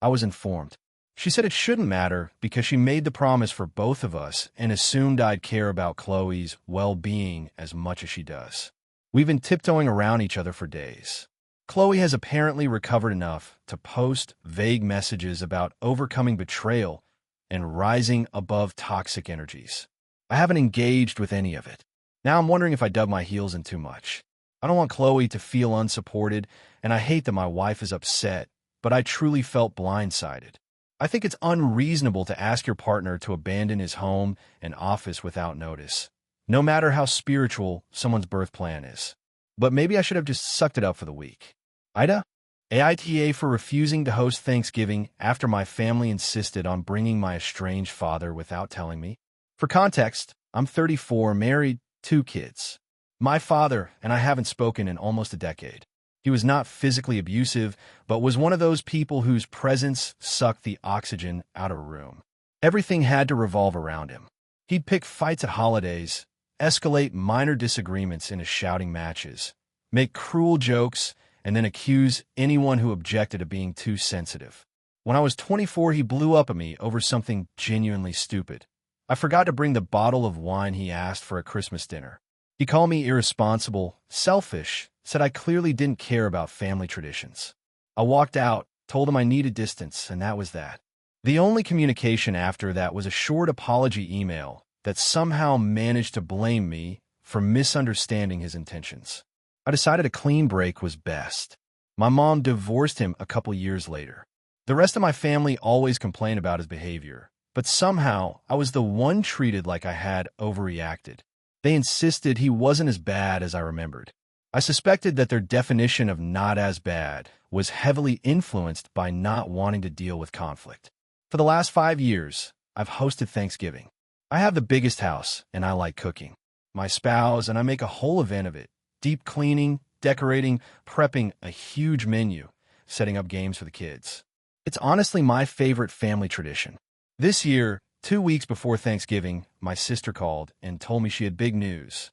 Speaker 1: I was informed. She said it shouldn't matter because she made the promise for both of us and assumed I'd care about Chloe's well-being as much as she does. We've been tiptoeing around each other for days. Chloe has apparently recovered enough to post vague messages about overcoming betrayal and rising above toxic energies. I haven't engaged with any of it. Now I'm wondering if I dug my heels in too much. I don't want Chloe to feel unsupported, and I hate that my wife is upset, but I truly felt blindsided. I think it's unreasonable to ask your partner to abandon his home and office without notice, no matter how spiritual someone's birth plan is. But maybe I should have just sucked it up for the week. AITA? AITA for refusing to host Thanksgiving after my family insisted on bringing my estranged father without telling me. For context, I'm 34, married, 2 kids. My father and I haven't spoken in almost a decade. He was not physically abusive, but was one of those people whose presence sucked the oxygen out of a room. Everything had to revolve around him. He'd pick fights at holidays, escalate minor disagreements into shouting matches, make cruel jokes, and then accuse anyone who objected of being too sensitive. When I was 24, he blew up at me over something genuinely stupid. I forgot to bring the bottle of wine he asked for a Christmas dinner. He called me irresponsible, selfish, said I clearly didn't care about family traditions. I walked out, told him I needed distance, and that was that. The only communication after that was a short apology email that somehow managed to blame me for misunderstanding his intentions. I decided a clean break was best. My mom divorced him a couple years later. The rest of my family always complained about his behavior, but somehow I was the one treated like I had overreacted. They insisted he wasn't as bad as I remembered. I suspected that their definition of not as bad was heavily influenced by not wanting to deal with conflict. For the last 5 years, I've hosted Thanksgiving. I have the biggest house, and I like cooking. My spouse and I make a whole event of it. Deep cleaning, decorating, prepping a huge menu, setting up games for the kids. It's honestly my favorite family tradition. This year, 2 weeks before Thanksgiving, my sister called and told me she had big news.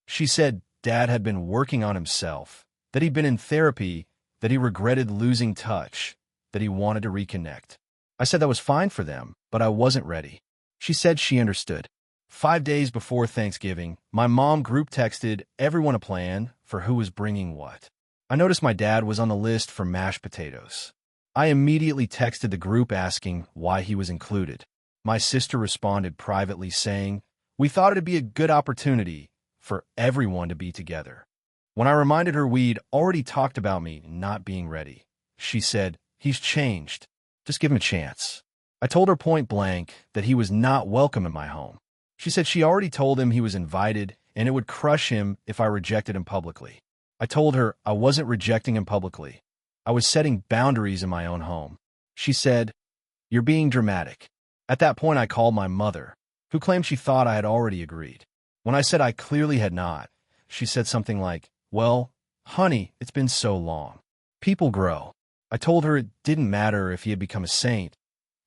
Speaker 1: She said Dad had been working on himself, that he'd been in therapy, that he regretted losing touch, that he wanted to reconnect. I said that was fine for them, but I wasn't ready. She said she understood. 5 days before Thanksgiving, my mom group texted everyone a plan for who was bringing what. I noticed my dad was on the list for mashed potatoes. I immediately texted the group asking why he was included. My sister responded privately saying, We thought it'd be a good opportunity for everyone to be together. When I reminded her we'd already talked about me not being ready, she said, "He's changed. Just give him a chance." I told her point blank that he was not welcome in my home. She said she already told him he was invited and it would crush him if I rejected him publicly. I told her I wasn't rejecting him publicly. I was setting boundaries in my own home. She said, "You're being dramatic." At that point, I called my mother, who claimed she thought I had already agreed. When I said I clearly had not, she said something like, "Well, honey, it's been so long. People grow." I told her it didn't matter if he had become a saint.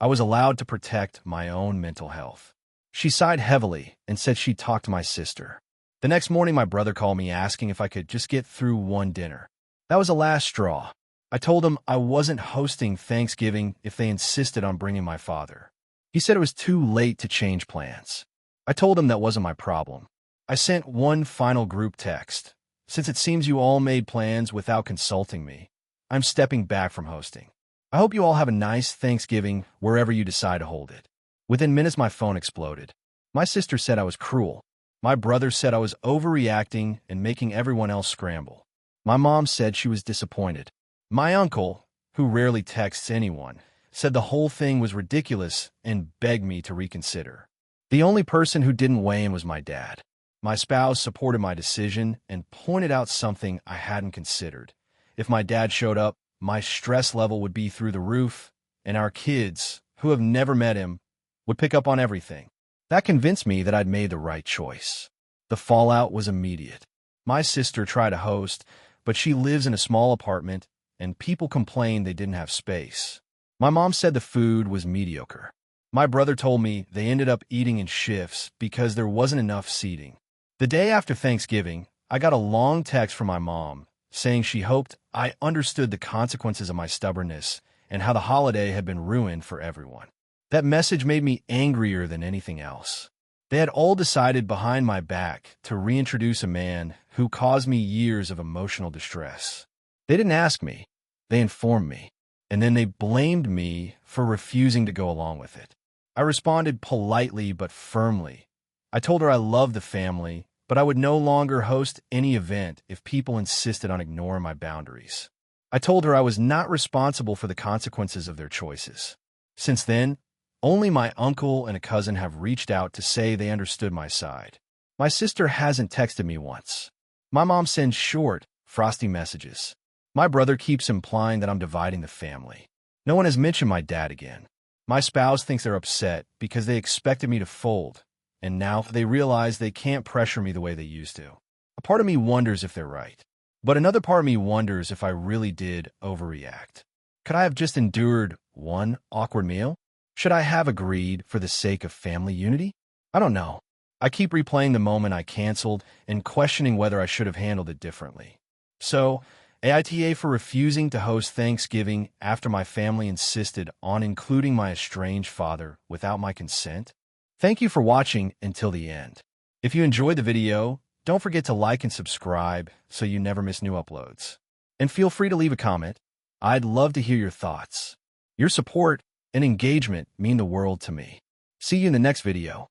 Speaker 1: I was allowed to protect my own mental health. She sighed heavily and said she'd talk to my sister. The next morning, my brother called me asking if I could just get through one dinner. That was the last straw. I told him I wasn't hosting Thanksgiving if they insisted on bringing my father. He said it was too late to change plans. I told him that wasn't my problem. I sent one final group text. "Since it seems you all made plans without consulting me, I'm stepping back from hosting. I hope you all have a nice Thanksgiving wherever you decide to hold it." Within minutes, my phone exploded. My sister said I was cruel. My brother said I was overreacting and making everyone else scramble. My mom said she was disappointed. My uncle, who rarely texts anyone, said the whole thing was ridiculous and begged me to reconsider. The only person who didn't weigh in was my dad. My spouse supported my decision and pointed out something I hadn't considered. If my dad showed up, my stress level would be through the roof, and our kids, who have never met him, would pick up on everything. That convinced me that I'd made the right choice. The fallout was immediate. My sister tried to host, but she lives in a small apartment, and people complained they didn't have space. My mom said the food was mediocre. My brother told me they ended up eating in shifts because there wasn't enough seating. The day after Thanksgiving, I got a long text from my mom saying she hoped I understood the consequences of my stubbornness and how the holiday had been ruined for everyone. That message made me angrier than anything else. They had all decided behind my back to reintroduce a man who caused me years of emotional distress. They didn't ask me, they informed me, and then they blamed me for refusing to go along with it. I responded politely but firmly. I told her I loved the family, but I would no longer host any event if people insisted on ignoring my boundaries. I told her I was not responsible for the consequences of their choices. Since then, only my uncle and a cousin have reached out to say they understood my side. My sister hasn't texted me once. My mom sends short, frosty messages. My brother keeps implying that I'm dividing the family. No one has mentioned my dad again. My spouse thinks they're upset because they expected me to fold, and now they realize they can't pressure me the way they used to. A part of me wonders if they're right, but another part of me wonders if I really did overreact. Could I have just endured one awkward meal? Should I have agreed for the sake of family unity? I don't know. I keep replaying the moment I canceled and questioning whether I should have handled it differently. So, AITA for refusing to host Thanksgiving after my family insisted on including my estranged father without my consent. Thank you for watching until the end. If you enjoyed the video, don't forget to like and subscribe so you never miss new uploads. And feel free to leave a comment. I'd love to hear your thoughts. Your support and engagement mean the world to me. See you in the next video.